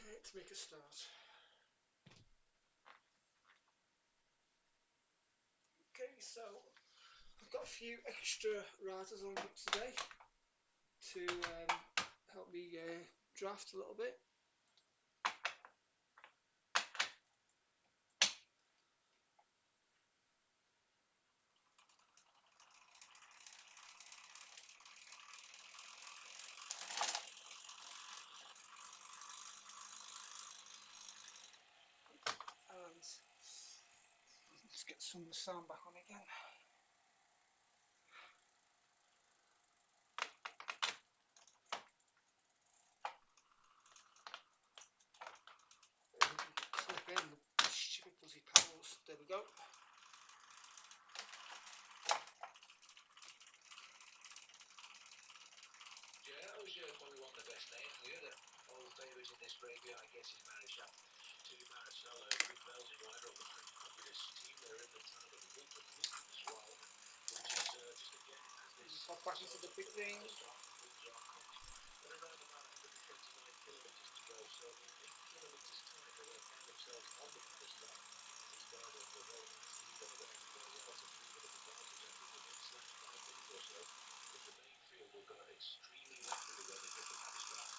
Let's make a start. Okay, so I've got a few extra writers on today to help me draft a little bit. And let's get some sound back on again. Clip in the stupid bloody panels. There we go. Yeah, that was probably one of the best names. The other old favourite in this graveyard, I guess, is Marichal. To Marichal, a good Belgian rider on the French Populist team. They're in the town of Wulpen as well, which is just again as this. Pop back into the big ring. But around about 129 kilometres to go, so in 8 kilometres time they will find themselves on the pedestal. These riders were very nice lead over there. We've got a relative lead of advantage. I think within slash by a minute or so. But the main field will go extremely rapidly when they hit the pedestal.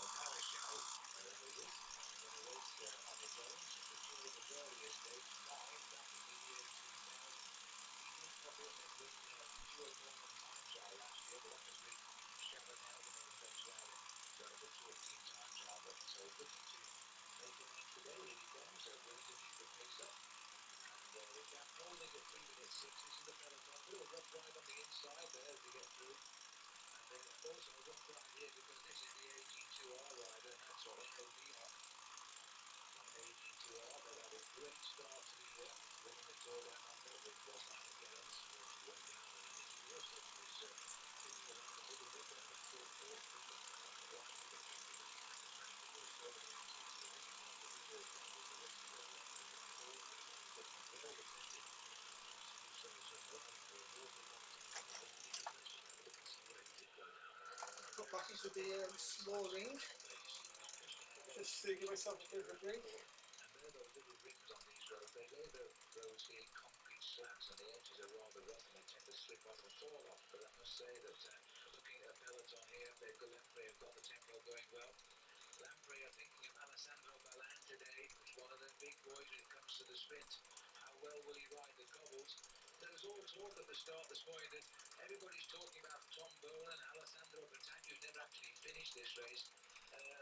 On Marichal, there he is, on the race on his own, secured the majority stage 5 back in the year 2000. He did pop in and win dual Norman time trial last year, but that was with Chabanel, another French rider, so the 14-time trial. But so looking to make a name today, here he comes, willing to keep the pace up. And with that holding at 3 minutes 6, this is the peloton. A little rough ride on the inside there as they get through. And also a rough ride here because this is the AG2R rider, and that's on LDR. On AG2R, they've had a great start to the year, winning the Tour Down Under with Bosnia Gerrans, worked his way down, and I think he also was sticking around a little bit, but I think for fourth in the line for the championship, especially with so many antiques. The only part of the reserve car was the races where Lambert and all of the drivers have been very attentive to do some riding for an awful long time at the moment, because let's just have a look and see where he did go now. Got back into the small ring. Just to give myself a bit of a break. And they're those little rings on these roads. They lay the roads here in concrete slabs, and the edges are rather rough, and they tend to slip off and fall off. But I must say that looking at a peloton here, they've got Lamprey, have got the tempo going well. Lamprey are thinking of Alessandro Ballan today. He's one of the big boys when it comes to the sprint. How well will he ride the cobbles? There was all talk at the start this morning that everybody's talking about Tom Bowlen and Alessandro Ballan, who's never actually finished this race.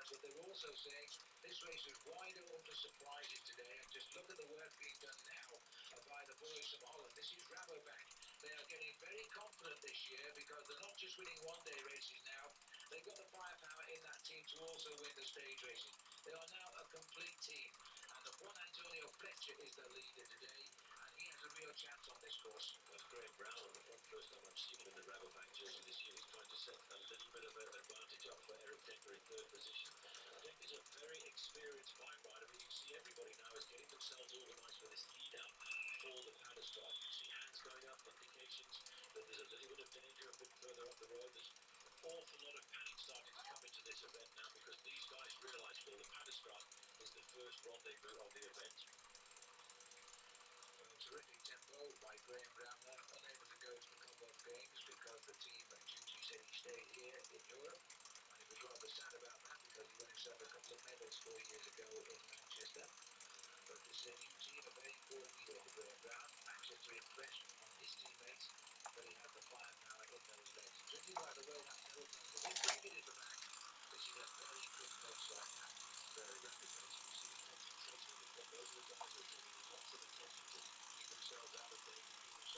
But they're also saying this race is wide open to surprises today, and just look at the work being done now by the boys from Holland. This is Rabobank. They are getting very confident this year because they're not just winning one-day races now. They've got the firepower in that team to also win the stage races. They are now a complete team, and the Juan Antonio Fletcher is the leader today, and he has a real chance on this course. That's Graham Brown on the front. First time I've seen him in the Rabobank jersey this year. He's trying to set a little bit of an advantage up for Eric Decker in third position. Decker's a very experienced bike rider, but you can see everybody now is getting themselves organised for this lead out for the powder start. You see hands going up, indications that there's a little bit of danger a bit further up the road. There's an awful lot of panic starting to come into this event now because these guys realise, Phil, the powder start is the first rendezvous of the event. Terrific tempo by Graham Brown there, unable to go to the Commonwealth Games because the team at Juji said he stayed here in Europe, and he was rather sad about that because he won himself a couple of medals 4 years ago in Manchester. But this is a new team, a very important year for Graham Brown, anxious to impress on his teammates, but he has the firepower in those legs. Judging by the way that peloton is a bit bigger at the back, this is a very quick pace right now. Very rapid pace. You can see the concentration in the front. Those are the guys who are taking lots of attention to keep themselves out of danger, keep themselves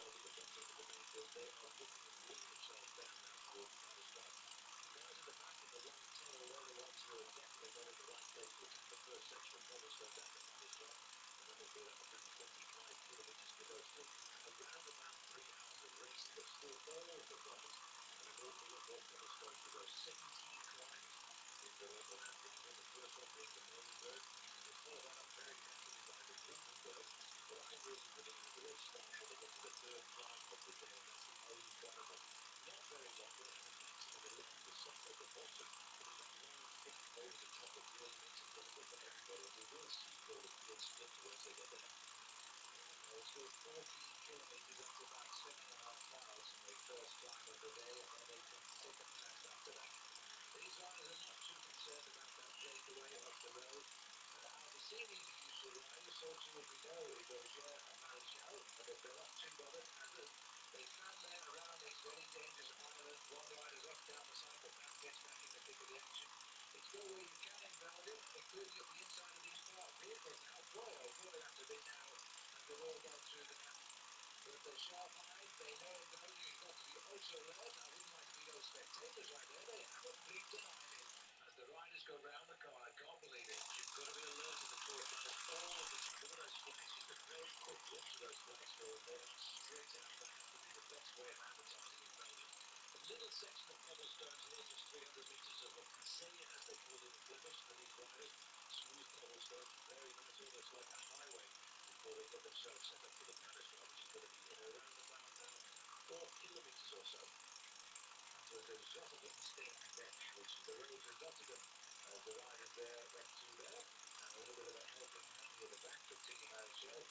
So they are straight out. That has to be the best way of advertising in Belgium. A little section of cobblestones here, just 300 metres of a passeia, as they call it in Flemish, for these riders. Smooth cobblestone, very nice, almost like a highway, before they get themselves set up for the Paris ride, which is going to be in around about now 4 kilometres or so. So there's Zottegem-Steenweg, which is the road to Rotterdam. The riders there went through there, and a little bit of a helping hand near the back from Tiki Marichel.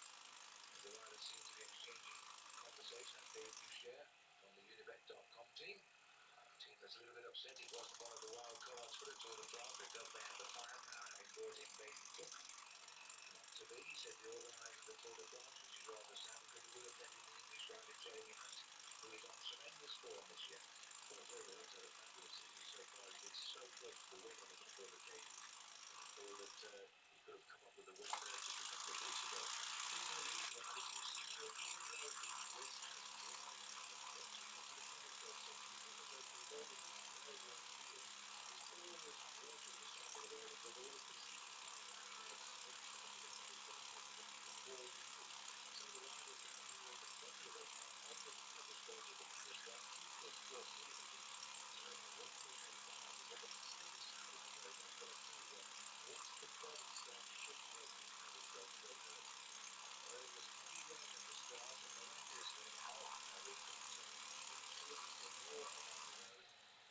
The riders seem to be exchanging conversation. That's Dave Boucher from the Unibet.com team. Team that's a little bit upset. He wasn't one of the wild cards for the Tour de France because they had the firepower, having brought in Baby Cook. Not to be, said the organiser of the Tour de France, which is rather sad because he would have brought in the English rider Jamie Hunt, who is on tremendous form this year. Of course, overall, it's had a fabulous season so far. He's been so close to the win on a number of occasions. I thought that he could have come up with the win just a couple of weeks ago. These are these riders, you see, so even though the wind has dried now a bit, so you can see the cobblestone section, because of those below these very warm fields, there's always water in the side of the road, and with all the preceding cars out there, it has to make the cobblestone section look even more wrinkly. So the riders now here in the front of us are on the cobblestone of the Paris ride, 2+4 kilometres. It's around 1.8 miles. It's a bit, doesn't sound like very much, but I tell you what, once the body starts shutting up, these cobblestones don't hurt. Well, it was heavy rain at the start, and miraculously now, we've got even a kilometre more along the road.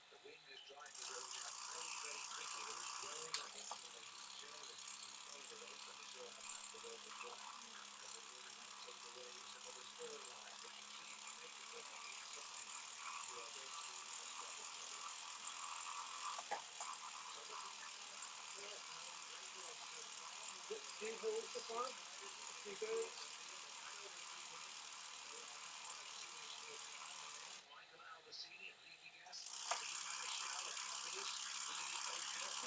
The wind is drying the road out very, very quickly. There was blowing, I think, from the journalist who followed the race when they saw how fast the road was drying, as it really might take away some of the spirit lines. But you see, if you make a turn on the inside, you are going to be in a spot of trouble. So looking now, fourth, no record so far. Few holes so far. Few goals. They're right over 3 minutes. They are now serious for time. A man, Michael Albacini and Leaky Gas. Team Marichal at Capitus. Philippe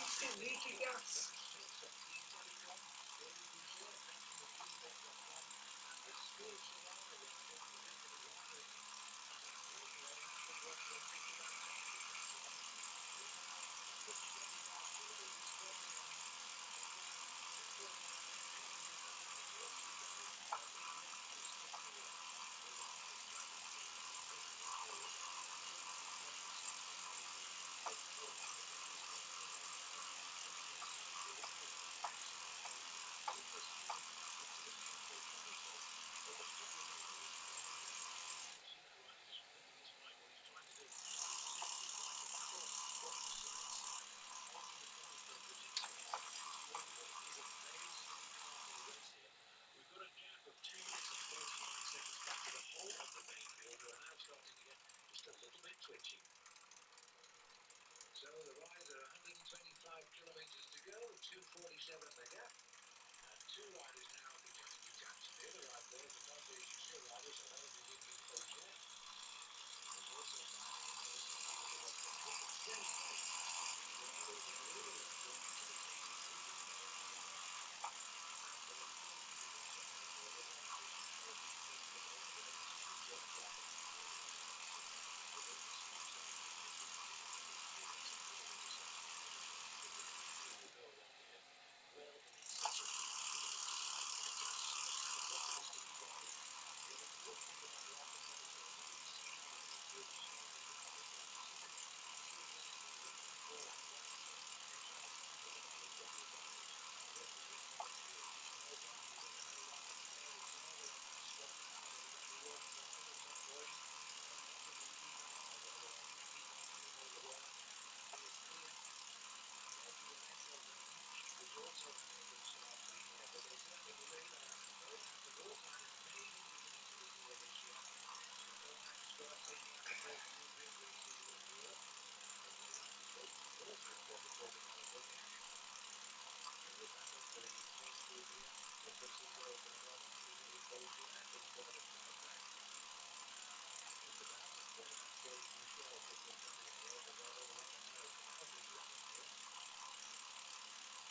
Auger. Leaky gas. Schmitz of Team Telecom. David Boucher back from the Unibet.com. And the still Solana rider, Philippe Riding in great rain, was riding just about top of the pack line. We're now 125 kilometres from the end. The crowd is pouring out, coming down, and off we go. A big lift is kicking in for the Paris riders team now pushing it forward. 71% completed. It's 14 minutes left in the race now. And you can see the riders are actually showing super speed into the tempo cobblestone. But the problem is that it's dry now. You see that rider just flicking his bike. What he's trying to do is lift his bike across from the cement side onto the cobblestone, which is what is a very slippery part of the race here. We've got a gap of 2 minutes and 49 seconds back to the whole of the main field, who are now starting to get just a little bit twitchy. So the riders are 125 kilometres to go, 2:47 the gap, and 2 riders now becoming detached. The other ride there is the Monde Boucher rider, so that'll be Philippe Auger. He's also finding the cobblestone a little bit more difficult, but still very fast. The riders are a little bit around the back of the pace of Philippe Auger. And the record is also now for the white jersey number 8, Philippe Auger. This is his first lap in the Tour de France. We're going to see some ridiculous speeds here in the section of cobblestone. I think the main field will go along here well in excess of 5 kilometres an hour. But it does seem kind of optimistic driving. The important thing about longer cobblestones is that you see how the main field changes the cobblestone. You see them changing from red to gold and white to red. They're trying to keep all the cobblestone advantage. Look at this main field. Oh my goodness, I love it. There we go. They're on that straight now. They're going to walk right the top boys and possibly even on, although I think he's not doing all the work. It is clear that Lorenzo Bernal is also having a good start to the year, but they certainly will be there. Oh, and the Roadriders may be beginning to recover this year. The Conan squad taking out the first new big races of the year. The Roadriders waiting also for the Tour de California. They will battle for the first group here. The Preciso for the moment, Philippe Auger and Victor de Klijpe. Just about, and that's Dave Boucher just in front of him here, but I don't want to know how he's running here.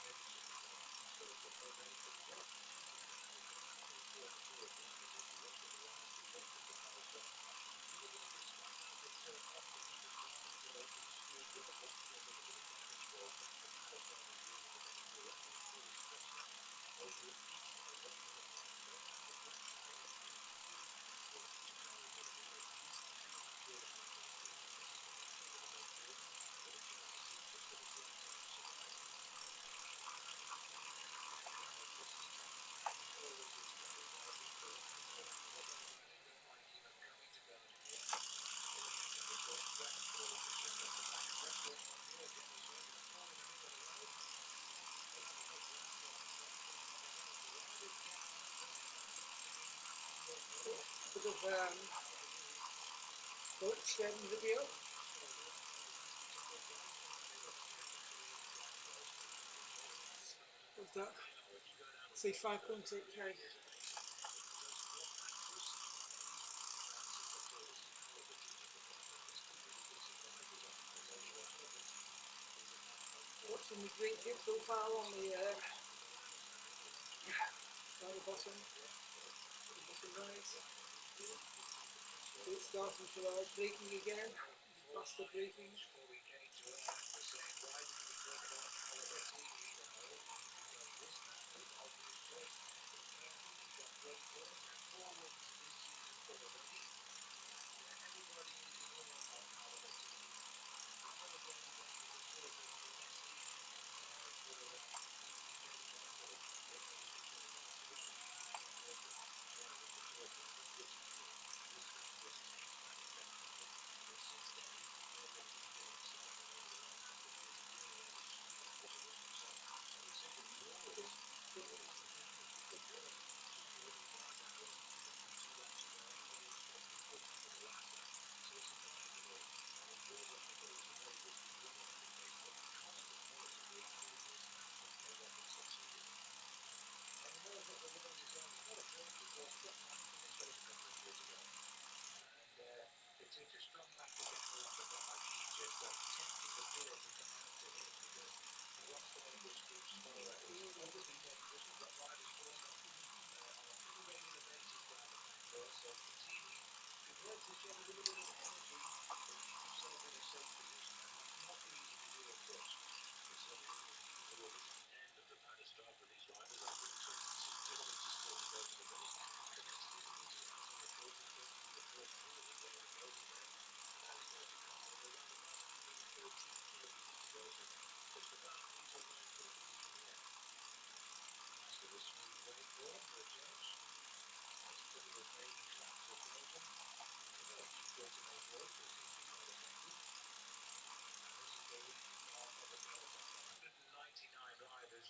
Maybe just because he's got a good ready for the job. You never know, it's going to happen in Tour de France. You wait for the riders to get to the cobblestone. Usually despite that they turn off the Paris line to open the smooth bit of rock here, but look at the damage caused. That's the cobblestone that's really the main field. That main field is stretched out over at least a 1 minute wide. Going around the flat tire here, Volkswagen video of that. Say 5.8k. Watching the green tip profile on the bottom right. It's starting to braking again, faster braking.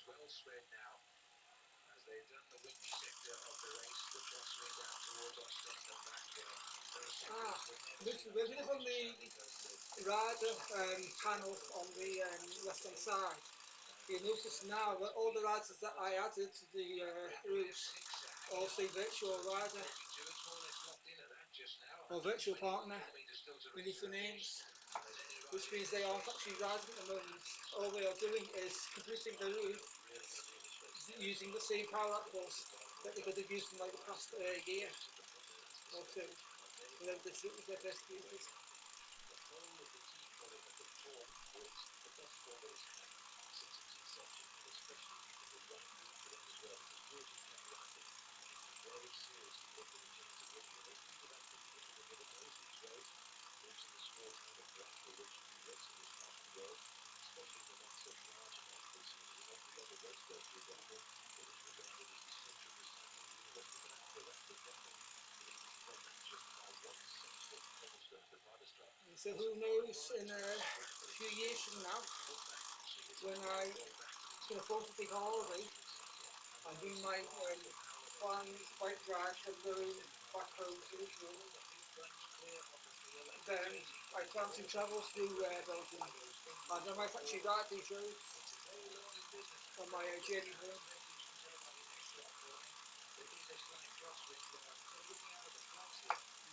Well spread now. As they've done the windy sector of the race, the truck swing down towards Ostend and back there. There's on the rider panel on the left hand side. You notice now that all the riders that I added to the route all say virtual rider or virtual partner beneath the names, which means they aren't actually riding at the moment. All they are doing is completing the route using the same power apples that they could have used in like the past year or two. Whenever this route was their first created. So who knows, in a few years from now, when I can afford to take a holiday and do my planned bike ride from Rome back home to Israel, then I plan to travel through Belgium, and I might actually ride these roads on my journey home.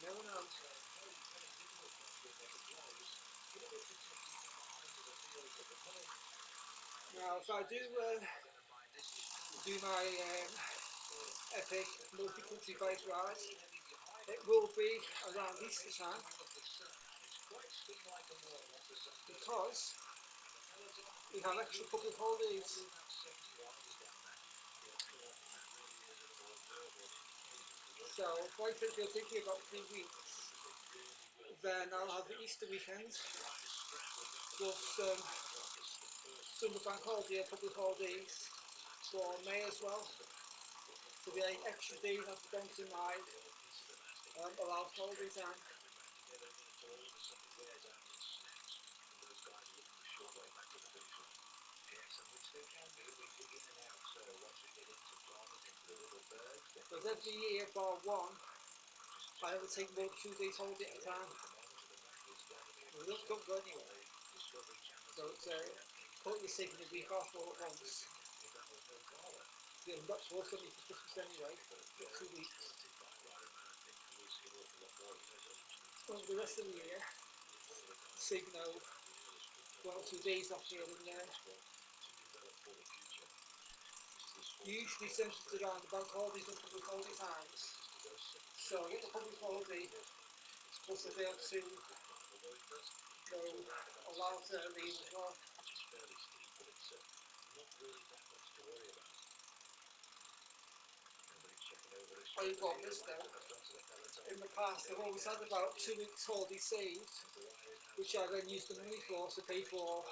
Never know. Now, if I do my epic multi-country bike ride, it will be around Easter time, because we have extra public holidays. So if I think you're thinking about 3 weeks, then I'll have the Easter weekend plus summer bank holiday or public holidays for May as well. So the extra days I've gone to my allowed holiday time. Because every year bar one, I never take more than 2 days holiday at a time. We don't go anywhere. So it's pointless taking a week off all at once. Yeah, I'm not supposed to be for Christmas anyway. Got 2 weeks. Over the rest of the year, saving out 1 or 2 days off here and there. Usually centred around the bank holidays and public holiday times. So I get the public holiday, plus I'll be able to allow to leave as well. Oh, you've got this though. In the past, I've always had about 2 weeks holiday saved, which I then use the money for to pay for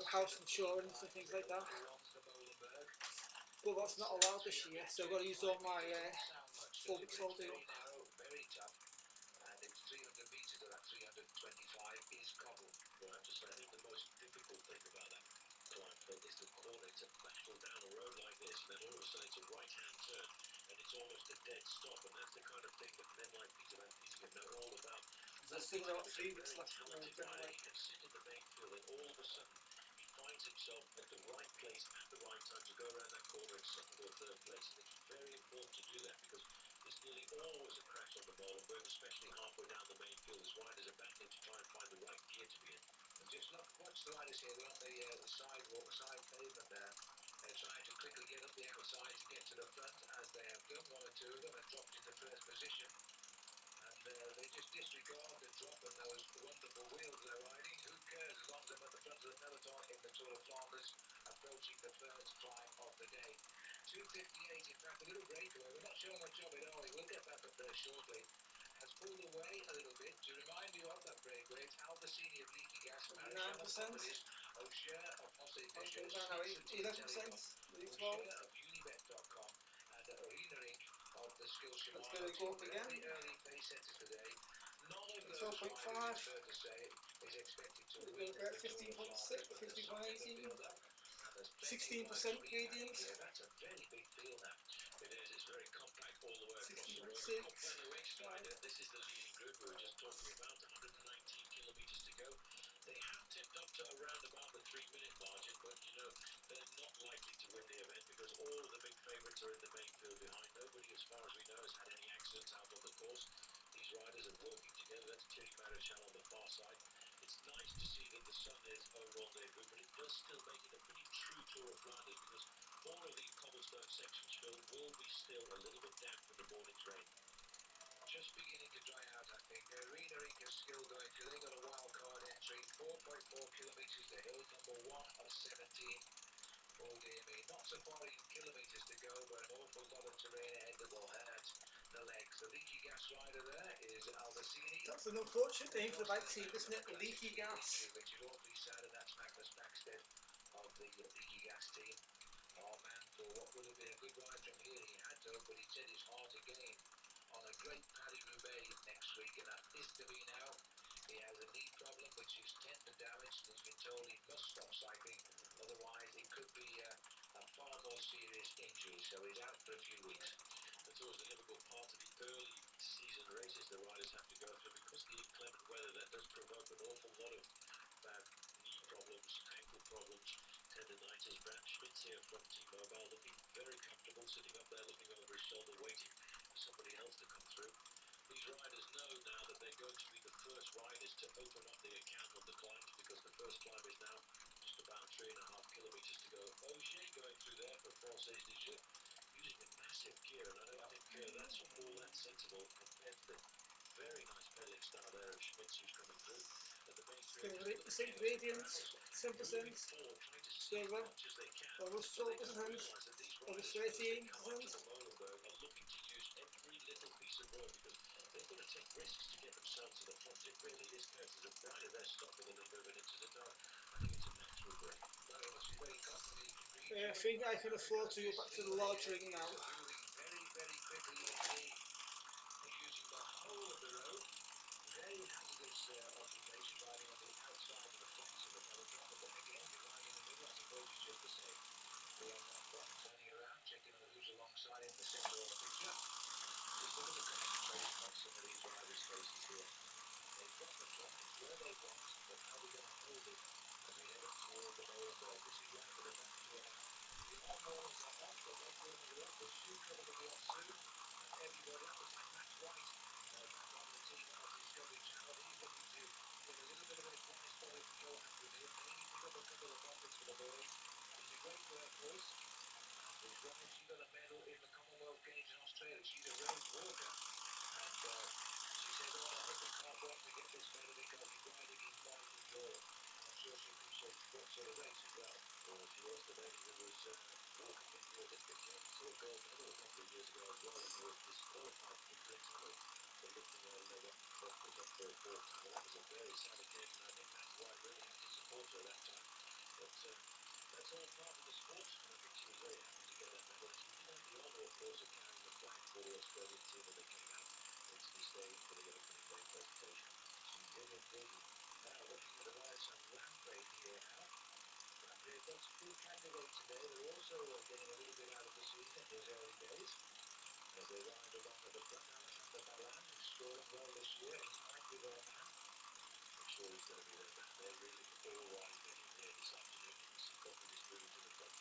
house insurance and things like that. But that's not allowed this year, so I've got to use all my 4 weeks holiday up. And it's 300 metres of that 325 is cobble. Well, I have to say, I think the most difficult thing about that climb, Phil, is the corner. It's a battle down a road like this, and then all of a sudden it's a right-hand turn, and it's almost a dead stop, and that's the kind of thing that men like Peter Van Petergem know all about. There's still about 3 weeks left of the road anyway. He can sit in the main field, and all of a sudden he finds himself at the right place at the right time to go around that corner in second or third place, and it's very important to do that because there's nearly always a crash on the Molenberg, especially halfway down the main field as riders are battling to try and find the right gear to be in. And just look, watch the riders here. They're on the sidewalk, the side pavement there. They're trying to quickly get up the outside to get to the front, as they have done. 1 or 2 of them have dropped into first position. And they just disregard the drop and those wonderful wheels they're riding. Who cares as long as I'm at the front of the peloton in the Tour of Flanders, approaching the first climb of the day. 2:58, in fact, a little breakaway. We're not showing much of it, are we? We'll get back up there shortly. Has pulled away a little bit. To remind you of that breakaway, it's Albacini of Leaky Gas, Marichal of Companies, Auger of Hosse de Okay, now 11%, maybe 12. Auger of Unibet.com, and Rienering of the Skill Let's Shimano get it team. going again. Very early pace setters today. None of those 12.5. riders, it's fair to say, is expected to We've win got about the Tour of 15.6, Flanders, but there's some in the 15.18, field up. And there's plenty 16% right free gradient, here. That's a very big field now. It is. It's very compact all the way across the road. 16.6. Couple and the race rider. This is the leading group we were just talking about. 119 kilometres to go. They have tipped up to around about the 3-minute margin, but you know they're not likely to win the event because all of the big favourites are in the main field behind. Nobody, as far as we know, has had any accidents out on the course. These riders are working together. That's Thierry Marichal on the far side. It's nice to see that the sun is au rendezvous, but it does still make it a pretty true Tour of Flanders because all of these cobblestone sections, Phil, will be still a little bit damp from the morning's rain. Just beginning to dry out, I think. Rienering is still going through. They got a wild card entry. 4.4 kilometres to hill number 1 of 17. Oh dear me, not so far in kilometres to go, but an awful lot of terrain ahead that will hurt the legs. The leaky gas rider there is Albacini. That's an unfortunate name for the bike team, isn't it? Leaky gas. Which is awfully sad, and that's Magnus Backstedt of the leaky gas team. Oh man, for what would have been a good ride from here, he had to, but he set his heart again on a great Paris-Roubaix next week, and that is to be now. He has a knee problem which is tendon damage, and he's been told he must stop cycling, otherwise it could be a far more serious injury, so he's out for a few weeks. That's always the difficult part of the early season races the riders have to go through because the inclement weather that does provoke an awful lot of bad knee problems, ankle problems, tendinitis. Brad Schmitz here from T-Mobile looking very comfortable, sitting up there looking over his shoulder, waiting for somebody else to come through. These riders know now that they're going to be the first riders to open up the account on the climbs because the first climb is now just about 3.5 kilometres to go. Auger going through there for Française des Jeux, using a massive gear, and I don't think that's all that sensible compared to the very nice pedaling style there of Schmitz who's coming through. At the main field, just a little 10% chaos in gradient, crowds, 10%, moving forward, trying to see as silver, much as they can, almost but they 12%, don't realise that these almost riders, as they 13%. come up to the Molenberg, are looking to use every little piece of road because they've got to take risks to get themselves to the front. It really is chaos. There's a rider there stopping and then moving into the dark. I think it's a natural break. Well, it must be very comfortable. You can be I think I can afford to go back to the large ring now. moving very, very quickly indeed. Using the whole of the road. Very hazardous occupation, riding on the outside of the flanks of the peloton, but then again, if you're riding in the middle, I suppose it's just the same. The on one button, turning around, checking on who's alongside in the centre of the picture. Just look at the concentration of also getting a little bit out of the season in his early days as they ride along at the front. Alexander Balan scoring well this year. He might be their man. I'm sure he's going to be their man. They're really all riding for him here this afternoon. You can see Coppin is moving to the front.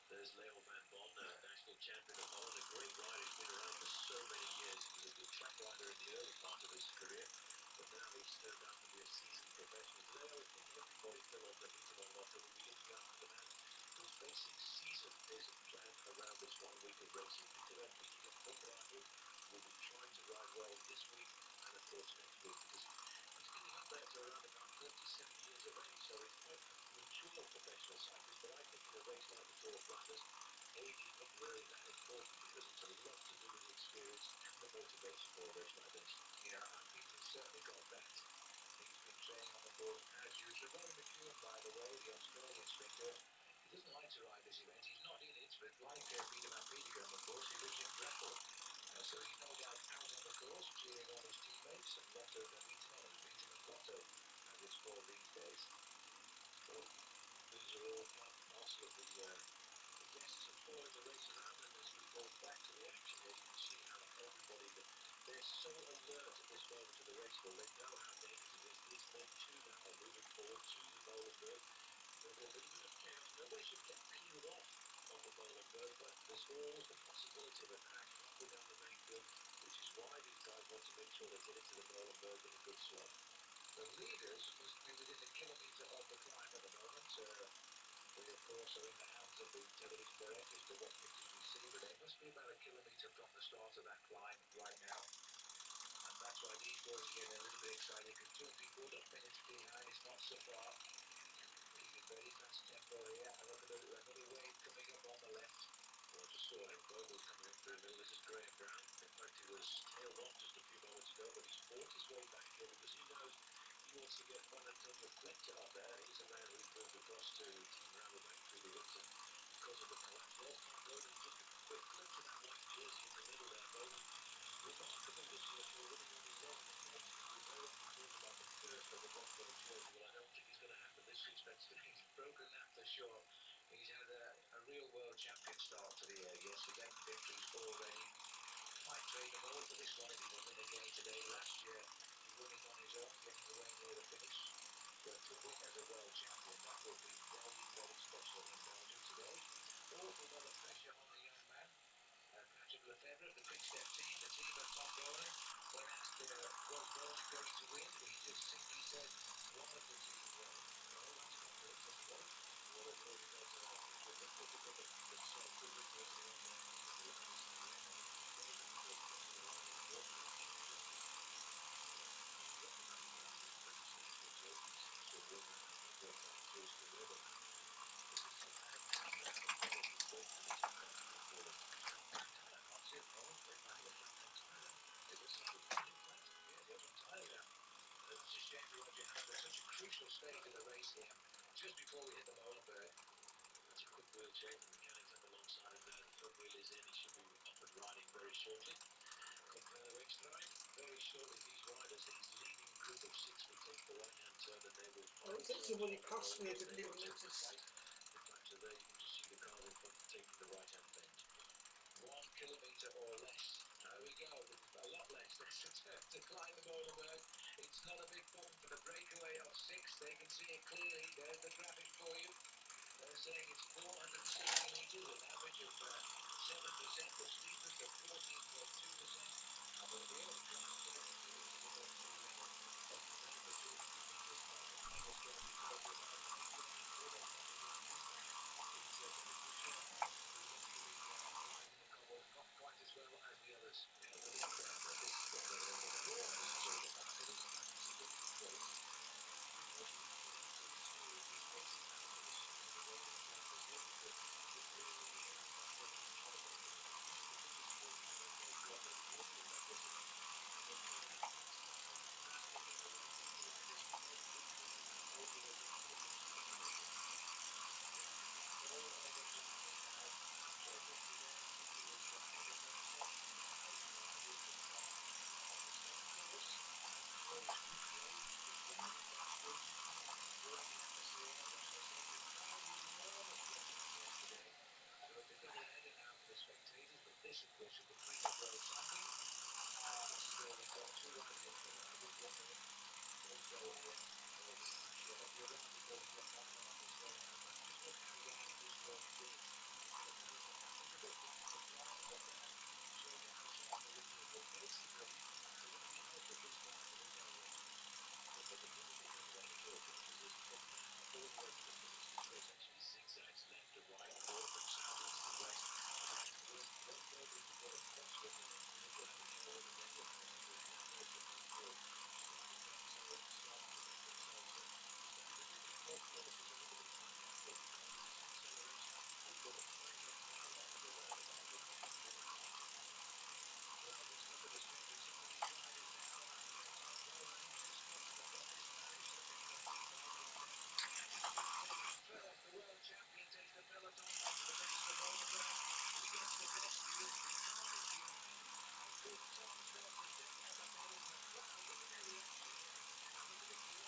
There's Leo Van Bon, national champion of Holland, a great rider. He's been around for so many years. He was a good track rider in the early part of his career, but now he's turned out to be a seasoned professional. Today I would think everybody, Phil, on the Beaton Locker will be looking after the man whose basic season is planned around this 1 week of racing. Peter van Peter will be trying to ride well this week and of course next week, because he's getting up there to around about 37 years of age, so he's quite a mature professional cyclist. But I think in a race like the Tour of Flanders, age is not really that important, because it's a lot to do with the experience and the motivation for a race like this. Yeah, and Peter's certainly got that. He's been training on the course as usual. Rory McEwen, by the way, the Australian sprinter, he doesn't like to ride this event. He's not in it, but like Peter van Petegem, of course, he lives in Greppel. So he's no doubt out on the course, cheering on his teammates, and Lotto de Wieteman, or Wieteman Lotto, as it's called these days. Well, these are all part and parcel of the guests and following the race around, and as we go back to the action here, you can see how everybody, they're so alert at this moment to the race, but they know how dangerous it is. These men too now are moving forward to the Molenberg. There's a little bit of chaos. Nobody should get peeled off of the Molenberg, but there's always the possibility of a crash halfway down the main field, which is why these guys want to make sure they get into the Molenberg in a good slot. The leaders must be within a kilometre of the climb at the moment. They, of course, are in the hands of the television directors to what pictures we see, but they must be about a kilometre from the start of that climb right now. And that's why these boys are getting a little bit excited, because 2 people, the minutes behind is not so far. He's a very fast tempo here. And look at another wave coming up on the left. Well, I just saw him. Bogle's coming up through the middle. This is Graham Brown. In fact, he was tailed off just a few moments ago, but he's fought his way back here because he knows he wants to get Juan Antonio Fletcher up there. He's a man who's moved across to Team Rabobank through the winter because of the collapse. There's Tom Bowden. Just a quick glimpse of that white jersey in the middle there. Bowden, remarkable this year for winning only 11 events. We very often talk about the curse of the black white jersey. Well, I don't think it's going to happen this year. He's broken that for sure. He's had a real world champion start to the year. Yes, 11 victories already. Might trade them all for this one if he wasn't again today. Last year, he won it on his own, getting away near the finish. But to win as a world champion, that would be very, very special in Belgium today. Awful lot of pressure on the young man. Patrick Lefebvre, the Quick-Step team, the team of Tom Bowden. When asked, was Bowden going to win, he just simply said, one of the team will. Well, that's confidence, I suppose. Well, they've already got themselves to win early on there into the line. It's the red, and it's very difficult to get to the line, unfortunately. He's recognized that this British national jersey seems to have won a number of times through his career, but this is some added pressure for probably both of the team that have for them. Tyler, can't see it. Oh, they might have a flat on tyre then. Is there something flat? Yes, there's one tyre down. It's a shame, Roger, at such a crucial stage of the race here, just before we hit the Molenberg. That's a quick wheel change. The mechanic's up alongside him there. The front wheel is in. He should be up and riding very shortly. Very shortly, these riders, these leading group of 6 will take the right-hand turn, and they will I don't think somebody passed me, I didn't even notice. In fact, so there you can just see the cars in front taking the right-hand bend. 1 kilometre or less. There we go. A lot less. That's the turn to climb the Molenberg. It's not a big problem for the breakaway of 6. They can see it clearly. There's the graphic for you. They're saying it's 460 metres, an average of 7%, the steepest of 14.2%. And we're here at climb 32 metres above sea level. Up to another 200 metres of minus 12 because we're about to be going for the Molenberg. It's Patricia, who looks to be riding the cobbles not quite as well as the others. Yeah, but this is what they're all about. This is all about. It is about to win this race. What you need to do in these races now for the second of the day in Flanders here, because it really is going to be all about the finish. This is the biggest sport. I don't know what the water is like yesterday. But race, of course, with the cream of world cycling. This is where we've got two riders in front of the also the arrival ball is not long enough as well now, but just look how wide this road is for the peloton. Now think of the flyers up there, shows you how sharp the wind is, but basically they're going to be helped at this point if they're going to win. But the difficult thing about the Tour of Flanders is from now all the way to the finish, this race actually zigzags left to right, north and south, east and west. And when normally you've got a crosswind in it, and then you'll have a tailwind, and then you'll have a headwind. That race has been good, starting to accelerate, starting to make themselves just a little bit more cautious. And look at the time gap, Phil. Because of this acceleration, we've got a time gap now of around about 1 minute margin. Well, just look at the strength of some of these riders now, and Tom Bowman just got to the front. This managed to pick up the margin on him, and he's been taken first. The world champion takes the peloton onto the base of Molenberg. He gets the best view. Carnage behind,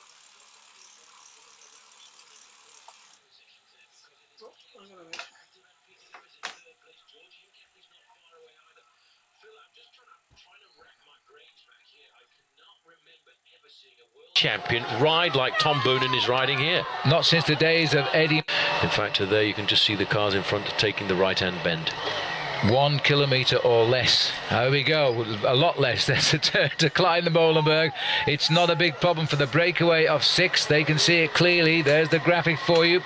and Big Tom starts to step on the pedals. The crowd, look at their reaction here, and look at the gear backdrop. That is wanting to look around the corner in the first few positions there, because it is Oh, I'm chaos. gonna miss. Peter Van Petegem is in third place. George Hincap is not far away either. Phil, I'm just trying to rack my brains back here. I cannot remember ever seeing a world champion ride like Tom Boonen is riding here. Not since the days of Eddie. In fact, there you can just see the cars in front taking the right-hand bend. 1 kilometre or less. There we go, a lot less. There's a turn to climb the Molenberg. It's not a big problem for the breakaway of 6. They can see it clearly. There's the graphic for you.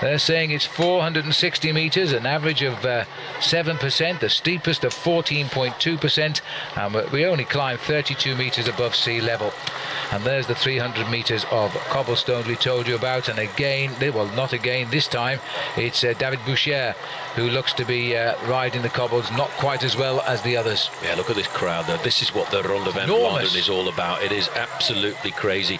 They're saying it's 460 metres, an average of 7%, the steepest of 14.2%, and we only climb 32 metres above sea level. And there's the 300 metres of cobblestones we told you about, and again, well, not again, this time, it's David Boucher who looks to be riding the cobbles not quite as well as the others. Yeah, look at this crowd though. This is what the Ronde van Vlaanderen is all about. It is absolutely crazy.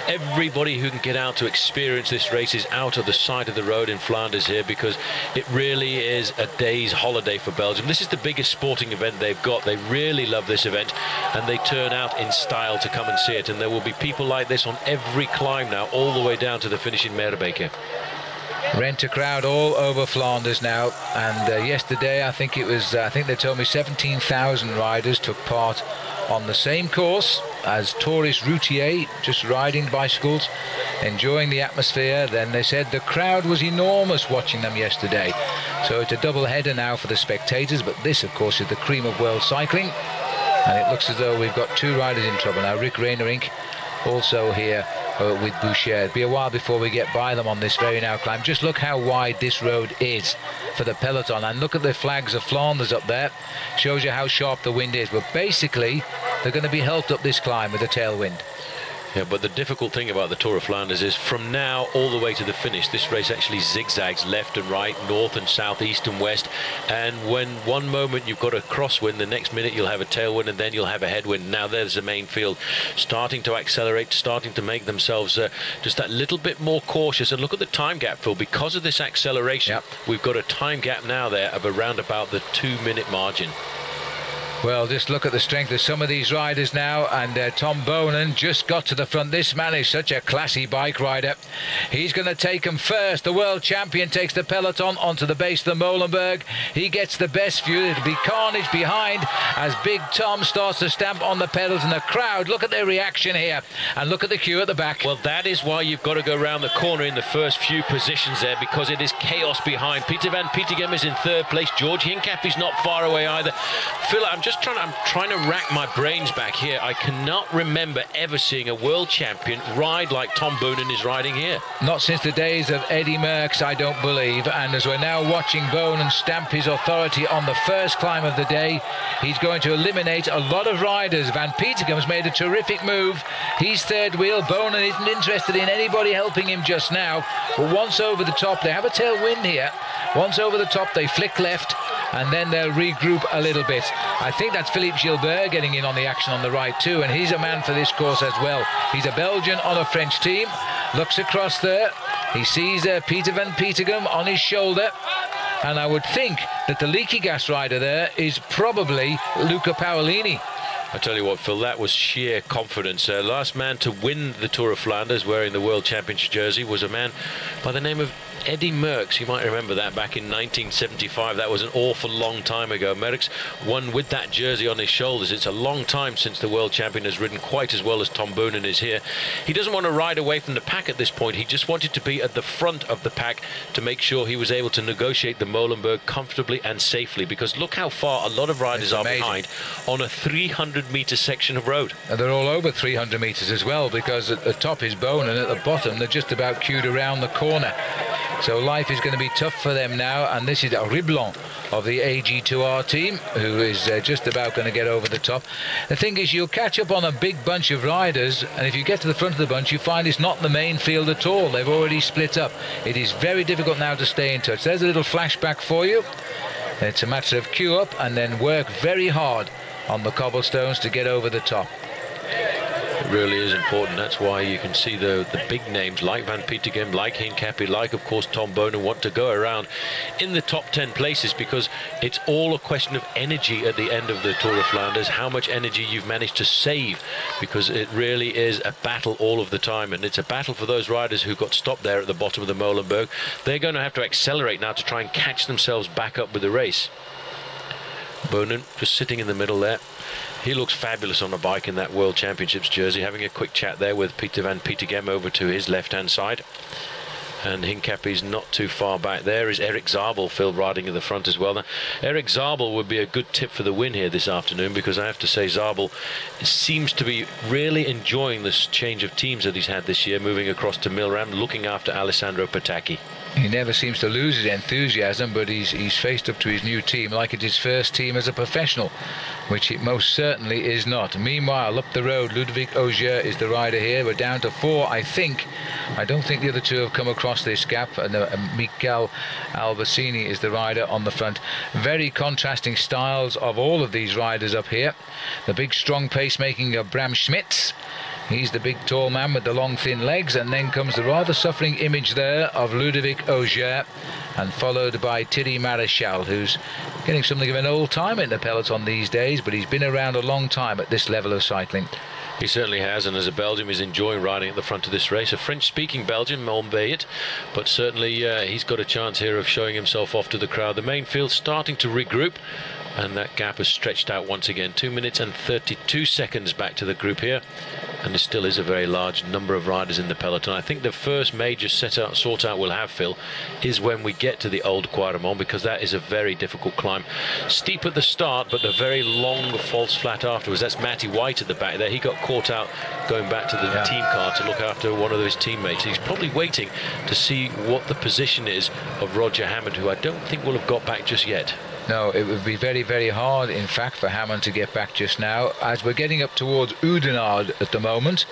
Everybody who can get out to experience this race is out of the side of the road in Flanders here, because it really is a day's holiday for Belgium. This is the biggest sporting event they've got. They really love this event, and they turn out in style to come and see it. And there will be people like this on every climb now, all the way down to the finish in Meerbeke. Rent a crowd all over Flanders now, and yesterday I think they told me 17,000 riders took part on the same course as tourist routier, just riding bicycles, enjoying the atmosphere. Then they said the crowd was enormous watching them yesterday. So it's a double header now for the spectators, but this of course is the cream of world cycling, and it looks as though we've got 2 riders in trouble now. Rick Reinering also here with Boucher. It'll be a while before we get by them on this very now climb. Just look how wide this road is for the peloton, and look at the flags of Flanders up there. Shows you how sharp the wind is, but basically they're going to be helped up this climb with a tailwind. Yeah, but the difficult thing about the Tour of Flanders is from now all the way to the finish, this race actually zigzags left and right, north and south, east and west. And when one moment you've got a crosswind, the next minute you'll have a tailwind, and then you'll have a headwind. Now there's the main field starting to accelerate, starting to make themselves just that little bit more cautious. And look at the time gap, Phil. Because of this acceleration, we've got a time gap now there of around about the 2-minute margin. Well, just look at the strength of some of these riders now, and Tom Boonen just got to the front. This man is such a classy bike rider. He's going to take him first. The world champion takes the peloton onto the base of the Molenberg. He gets the best view. It'll be carnage behind as Big Tom starts to stamp on the pedals, and the crowd, look at their reaction here, and look at the queue at the back. Well, that is why you've got to go around the corner in the first few positions there, because it is chaos behind. Peter Van Petegem is in third place. George Hincap is not far away either. Phil, I'm trying to rack my brains back here. I cannot remember ever seeing a world champion ride like Tom Boonen is riding here. Not since the days of Eddie Merckx, I don't believe. And as we're now watching Boonen stamp his authority on the first climb of the day, he's going to eliminate a lot of riders. Van Petegem's made a terrific move. He's third wheel. Boonen isn't interested in anybody helping him just now. But once over the top, they have a tailwind here. Once over the top, they flick left, and then they'll regroup a little bit. I think that's Philippe Gilbert getting in on the action on the right too, and he's a man for this course as well. He's a Belgian on a French team. Looks across there. He sees Peter Van Petegem on his shoulder, and I would think that the leaky gas rider there is probably Luca Paolini. I tell you what, Phil, that was sheer confidence. Last man to win the Tour of Flanders wearing the World Championship jersey was a man by the name of Eddie Merckx, you might remember that back in 1975. That was an awful long time ago. Merckx won with that jersey on his shoulders. It's a long time since the world champion has ridden quite as well as Tom Boonen is here. He doesn't want to ride away from the pack at this point. He just wanted to be at the front of the pack to make sure he was able to negotiate the Molenberg comfortably and safely, because look how far a lot of riders are behind on a 300-metre section of road. And they're all over 300 metres as well, because at the top is Bone and at the bottom they're just about queued around the corner. So life is going to be tough for them now, and this is Riblon of the AG2R team, who is just about going to get over the top. The thing is, you'll catch up on a big bunch of riders, and if you get to the front of the bunch, you find it's not the main field at all. They've already split up. It is very difficult now to stay in touch. There's a little flashback for you. It's a matter of queue up and then work very hard on the cobblestones to get over the top. It really is important. That's why you can see the big names like Van Petegem, like Hincapie, like of course Tom Boonen want to go around in the top 10 places, because it's all a question of energy at the end of the Tour of Flanders, how much energy you've managed to save, because it really is a battle all of the time, and it's a battle for those riders who got stopped there at the bottom of the Molenberg. They're going to have to accelerate now to try and catch themselves back up with the race. Boonen just sitting in the middle there. He looks fabulous on a bike in that World Championships jersey, having a quick chat there with Peter Van Petegem over to his left-hand side. And Hincapie's not too far back. There is Erik Zabel, Phil, riding in the front as well. Now, Erik Zabel would be a good tip for the win here this afternoon, because I have to say Zabel seems to be really enjoying this change of teams that he's had this year, moving across to Milram, looking after Alessandro Patacchi. He never seems to lose his enthusiasm, but he's faced up to his new team like it's his first team as a professional, which it most certainly is not. Meanwhile, up the road, Ludovic Auger is the rider here. We're down to 4, I think. I don't think the other two have come across this gap. And Mikel Albacini is the rider on the front. Very contrasting styles of all of these riders up here. The big strong pacemaking of Bram Schmitz. He's the big tall man with the long thin legs, and then comes the rather suffering image there of Ludovic Auger, and followed by Thierry Maréchal, who's getting something of an old time in the peloton these days, but he's been around a long time at this level of cycling. He certainly has, and as a Belgian, he's enjoying riding at the front of this race. A French-speaking Belgian, albeit, but certainly he's got a chance here of showing himself off to the crowd. The main field's starting to regroup, and that gap has stretched out once again. 2 minutes and 32 seconds back to the group here, and there still is a very large number of riders in the peloton. I think the first major sort out we'll have, Phil, is when we get to the Old Quaremont, because that is a very difficult climb. Steep at the start, but a very long false flat afterwards. That's Matty White at the back there. He got caught out going back to the team car to look after one of his teammates. He's probably waiting to see what the position is of Roger Hammond, who I don't think will have got back just yet. No, it would be very, very hard, in fact, for Hammond to get back just now, as we're getting up towards Oudenaarde at the moment,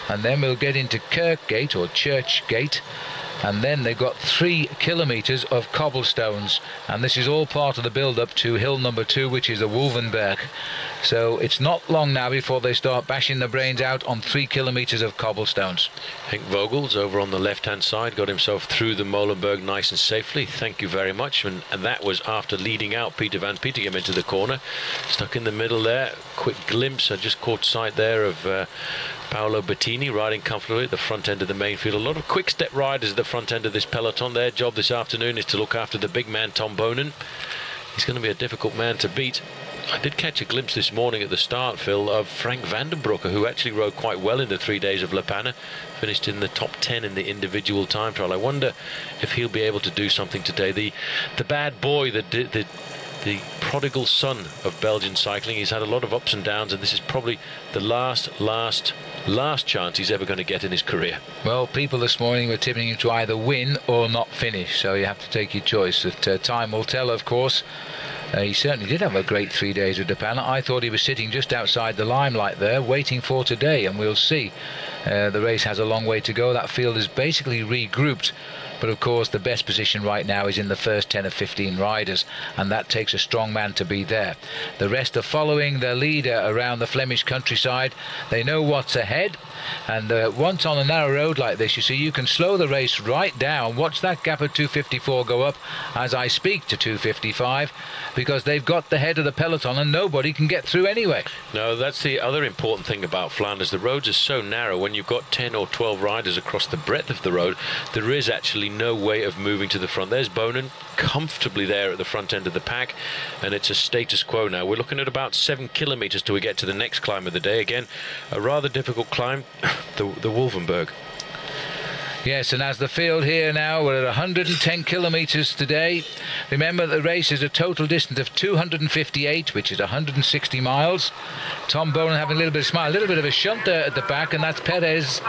and then we'll get into Kirkgate or Churchgate, and then they've got 3 kilometres of cobblestones, and this is all part of the build-up to hill number 2, which is the Wolvenberg. So it's not long now before they start bashing the brains out on 3 kilometres of cobblestones. Henk Vogels over on the left-hand side got himself through the Molenberg nice and safely. Thank you very much. And that was after leading out Peter Van Petegem into the corner. Stuck in the middle there. Quick glimpse. I just caught sight there of Paolo Bettini riding comfortably at the front end of the main field. A lot of quick-step riders at the front end of this peloton. Their job this afternoon is to look after the big man, Tom Boonen. He's going to be a difficult man to beat. I did catch a glimpse this morning at the start, Phil, of Frank Vandenbroeke, who actually rode quite well in the 3 days of Le Panne, finished in the top 10 in the individual time trial. I wonder if he'll be able to do something today. The bad boy, the prodigal son of Belgian cycling. He's had a lot of ups and downs, and this is probably the last chance he's ever going to get in his career. Well, people this morning were tipping him to either win or not finish, so you have to take your choice. That time will tell, of course. He certainly did have a great 3 days with De Panne. I thought he was sitting just outside the limelight there, waiting for today, and we'll see. The race has a long way to go. That field is basically regrouped, but of course the best position right now is in the first 10 or 15 riders, and that takes a strong man to be there. The rest are following their leader around the Flemish countryside. They know what's ahead, and once on a narrow road like this, you see, you can slow the race right down. Watch that gap of 2:54 go up as I speak to 2:55, because they've got the head of the peloton and nobody can get through anyway. No, that's the other important thing about Flanders. The roads are so narrow. When you've got 10 or 12 riders across the breadth of the road, there is actually no way of moving to the front. There's Bonen comfortably there at the front end of the pack, and it's a status quo now. We're looking at about 7 kilometers till we get to the next climb of the day. Again, a rather difficult climb, the Wolvenberg. Yes, and as the field here now, we're at 110 kilometres today. Remember, the race is a total distance of 258, which is 160 miles. Tom Bonen having a little bit of smile, a little bit of a shunt there at the back, and that's Perez,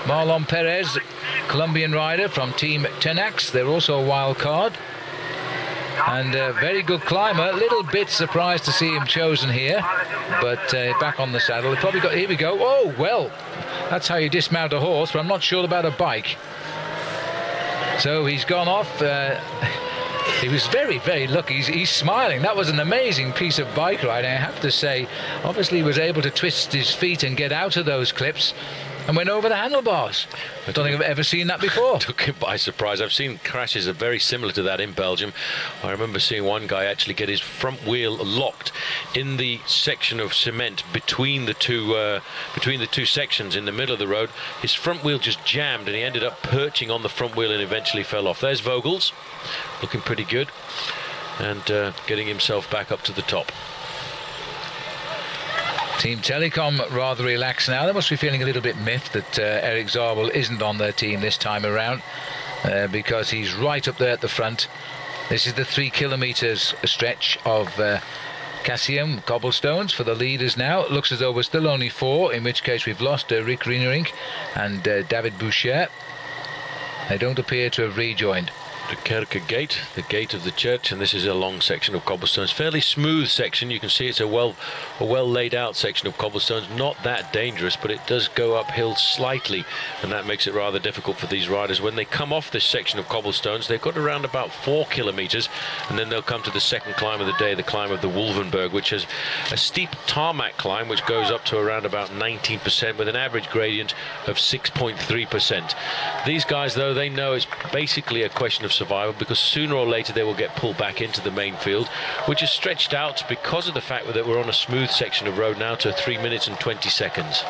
Marlon Perez, Colombian rider from Team Tenax. They're also a wild card. And a very good climber. A little bit surprised to see him chosen here, but back on the saddle. He probably got, here we go. Oh, well, that's how you dismount a horse, but I'm not sure about a bike. So he's gone off. He was very, very lucky. He's smiling. That was an amazing piece of bike riding, I have to say. Obviously, he was able to twist his feet and get out of those clips and went over the handlebars. I don't think I've ever seen that before. Took him by surprise. I've seen crashes that are very similar to that in Belgium. I remember seeing one guy actually get his front wheel locked in the section of cement between the two sections in the middle of the road. His front wheel just jammed, and he ended up perching on the front wheel and eventually fell off. There's Vogels, looking pretty good, and getting himself back up to the top. Team Telecom rather relaxed now. They must be feeling a little bit miffed that Eric Zabel isn't on their team this time around, because he's right up there at the front. This is the 3 kilometres stretch of Cassium cobblestones for the leaders now. It looks as though we're still only 4, in which case we've lost Rick Rienerink and David Boucher. They don't appear to have rejoined. The Kerke Gate, the gate of the church, and this is a long section of cobblestones, fairly smooth section. You can see it's a well laid out section of cobblestones, not that dangerous, but it does go uphill slightly, and that makes it rather difficult for these riders. When they come off this section of cobblestones, they've got around about 4 kilometers, and then they'll come to the second climb of the day, the climb of the Wolvenberg, which is a steep tarmac climb which goes up to around about 19% with an average gradient of 6.3%. These guys, though, they know it's basically a question of survival, because sooner or later they will get pulled back into the main field, which is stretched out because of the fact that we're on a smooth section of road now to 3 minutes and 20 seconds.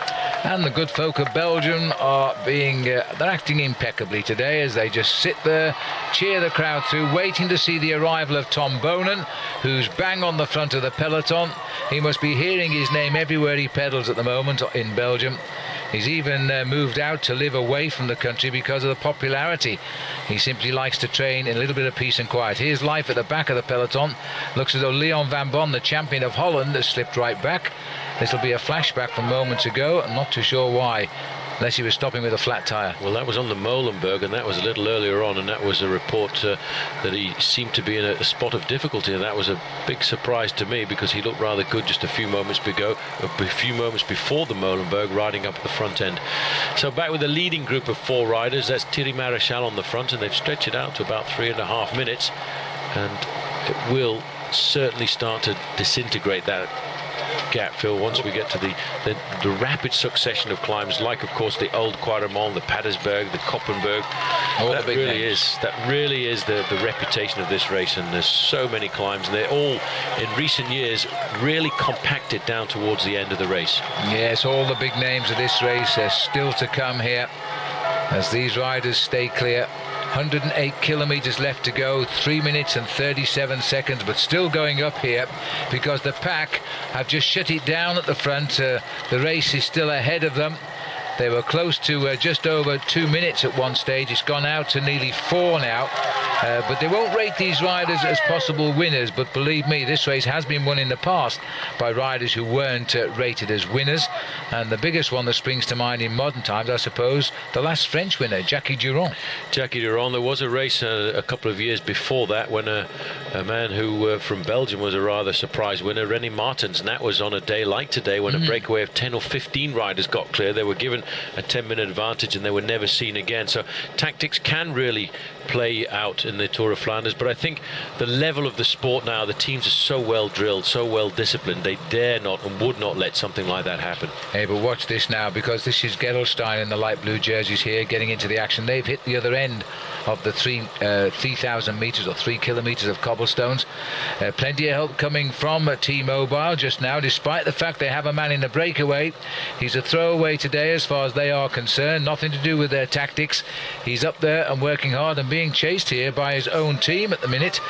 And the good folk of Belgium are being they're acting impeccably today, as they just sit there, cheer the crowd through, waiting to see the arrival of Tom Bonen, who's bang on the front of the peloton. He must be hearing his name everywhere he pedals at the moment in Belgium. He's even moved out to live away from the country because of the popularity. He simply likes to train in a little bit of peace and quiet. Here's life at the back of the peloton. Looks as though Leon van Bon, the champion of Holland, has slipped right back. This will be a flashback from moments ago. I'm not too sure why, unless he was stopping with a flat tyre. Well, that was on the Molenberg, and that was a little earlier on, and that was a report that he seemed to be in a spot of difficulty, and that was a big surprise to me, because he looked rather good just a few moments before the Molenberg, riding up at the front end. So back with the leading group of 4 riders. That's Thierry Maréchal on the front, and they've stretched it out to about 3.5 minutes, and it will certainly start to disintegrate that gap, Phil, once we get to the rapid succession of climbs, like of course the Old Quaremont, the Patersberg, the Koppenberg. That really is the reputation of this race, and there's so many climbs, and they're all in recent years really compacted down towards the end of the race. Yes, all the big names of this race are still to come here as these riders stay clear. 108 kilometers left to go, 3 minutes and 37 seconds, but still going up here because the pack have just shut it down at the front. The race is still ahead of them. They were close to just over 2 minutes at one stage. It's gone out to nearly 4 now. But they won't rate these riders as possible winners. But believe me, this race has been won in the past by riders who weren't rated as winners. And the biggest one that springs to mind in modern times, I suppose, the last French winner, Jackie Durand. Jackie Durand. There was a race a couple of years before that when a man who from Belgium was a rather surprise winner, René Martens, and that was on a day like today when a breakaway of 10 or 15 riders got clear. They were given a 10-minute advantage and they were never seen again. So tactics can really play out in the Tour of Flanders, but I think the level of the sport now, the teams are so well drilled, so well disciplined, they dare not and would not let something like that happen. Hey, but watch this now, because this is Gerolstein in the light blue jerseys here getting into the action. They've hit the other end of the 3,000 meters or 3 kilometers of cobble cobblestones. Plenty of help coming from T-Mobile just now, despite the fact they have a man in the breakaway. He's a throwaway today as far as they are concerned, nothing to do with their tactics. He's up there and working hard and being chased here by his own team at the minute.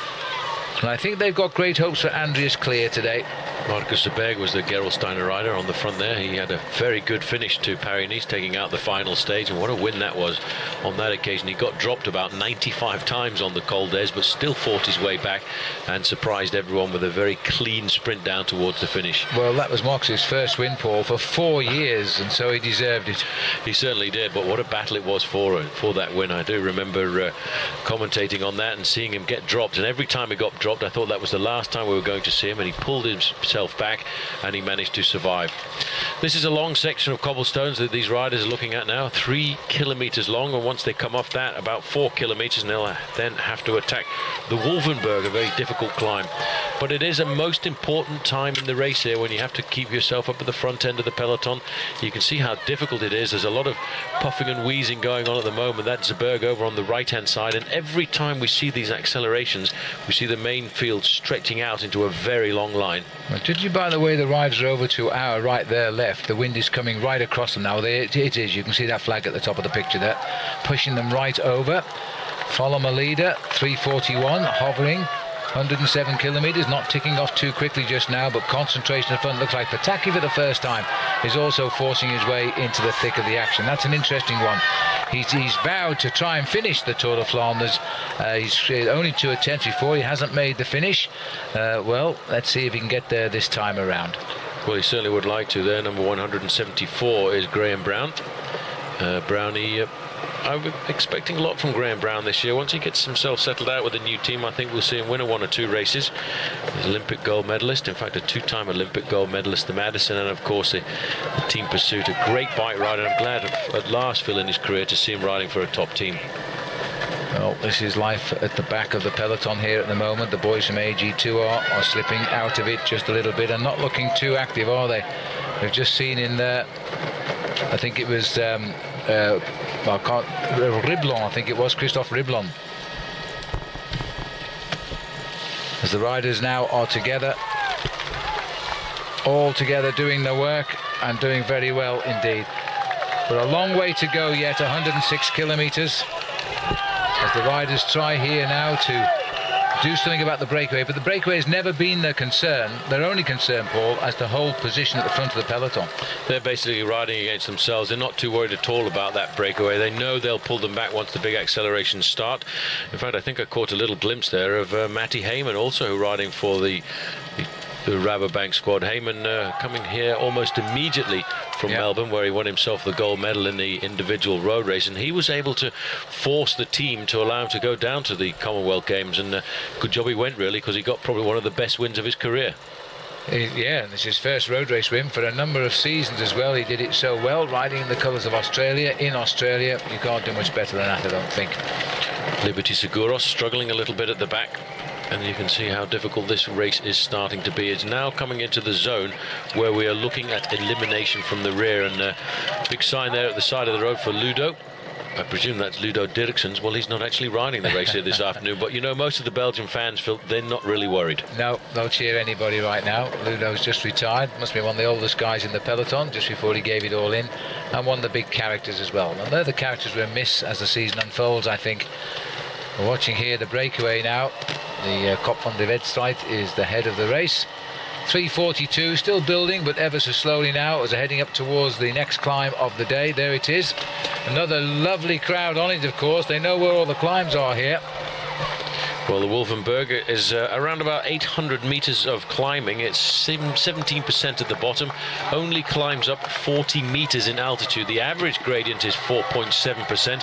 And I think they've got great hopes for Andreas Clear today. Marcus de Berg was the Gerolsteiner rider on the front there. He had a very good finish to Paris-Nice, taking out the final stage, and what a win that was on that occasion. He got dropped about 95 times on the Col d'Ez, but still fought his way back and surprised everyone with a very clean sprint down towards the finish. Well, that was Mox's first win, Paul, for 4 years, and so he deserved it. He certainly did, but what a battle it was for that win. I do remember commentating on that and seeing him get dropped, and every time he got dropped, I thought that was the last time we were going to see him, and he pulled himself back and he managed to survive. This is a long section of cobblestones that these riders are looking at now, 3 kilometers long, and once they come off that, about 4 kilometers, and they'll then have to attack the Wolvenberg, a very difficult climb. But it is a most important time in the race here when you have to keep yourself up at the front end of the peloton. You can see how difficult it is. There's a lot of puffing and wheezing going on at the moment. That's Zberg over on the right hand side, and every time we see these accelerations, we see the main field stretching out into a very long line. Judging by the way the riders are over to our right, their left, the wind is coming right across them now. It is, you can see that flag at the top of the picture there, pushing them right over. Follow my leader, 3:41, hovering, 107 kilometers, not ticking off too quickly just now, but concentration at the front. Looks like Pataki for the first time is also forcing his way into the thick of the action. That's an interesting one. He's vowed to try and finish the Tour de Flanders. He's only 2 attempts before. He hasn't made the finish. Well, let's see if he can get there this time around. Well, he certainly would like to there. Number 174 is Graham Brown. Brownie, I'm expecting a lot from Graham Brown this year. Once he gets himself settled out with a new team, I think we'll see him win 1 or 2 races. He's an Olympic gold medalist, in fact a 2-time Olympic gold medalist, the Madison, and of course the team pursuit. A great bike rider. I'm glad at last, Phil, in his career, to see him riding for a top team. Well, this is life at the back of the peloton here at the moment. The boys from AG2 are slipping out of it just a little bit and not looking too active, are they? We've just seen in there, I think it was Riblon, I think it was Christophe Riblon. As the riders now are together, all together doing the work and doing very well indeed. But a long way to go yet, 106 kilometers. As the riders try here now to do something about the breakaway, but the breakaway has never been their concern. Their only concern, Paul, as to hold position at the front of the peloton. They're basically riding against themselves. They're not too worried at all about that breakaway. They know they'll pull them back once the big accelerations start. In fact, I think I caught a little glimpse there of Matty Heyman also riding for the Rabobank squad. Heyman coming here almost immediately from Melbourne, where he won himself the gold medal in the individual road race, and he was able to force the team to allow him to go down to the Commonwealth Games, and good job he went, really, because he got probably one of the best wins of his career. Yeah, this is his first road race win for a number of seasons as well. He did it so well, riding in the colours of Australia. In Australia, you can't do much better than that, I don't think. Liberty Seguros struggling a little bit at the back. And you can see how difficult this race is starting to be. It's now coming into the zone where we are looking at elimination from the rear. And big sign there at the side of the road for Ludo. I presume that's Ludo Dirksen's. Well, he's not actually riding the race here this afternoon. But, you know, most of the Belgian fans, Phil, they're not really worried. No, they'll cheer anybody right now. Ludo's just retired. Must be one of the oldest guys in the peloton, just before he gave it all in. And one of the big characters as well. And they're the characters we'll miss as the season unfolds, I think. We're watching here the breakaway now. The Kop van de Wedstrijd is the head of the race. 3:42, still building, but ever so slowly now as they're heading up towards the next climb of the day. There it is. Another lovely crowd on it, of course. They know where all the climbs are here. Well, the Wolvenberg is around about 800 meters of climbing. It's 17% at the bottom. Only climbs up 40 meters in altitude. The average gradient is 4.7%.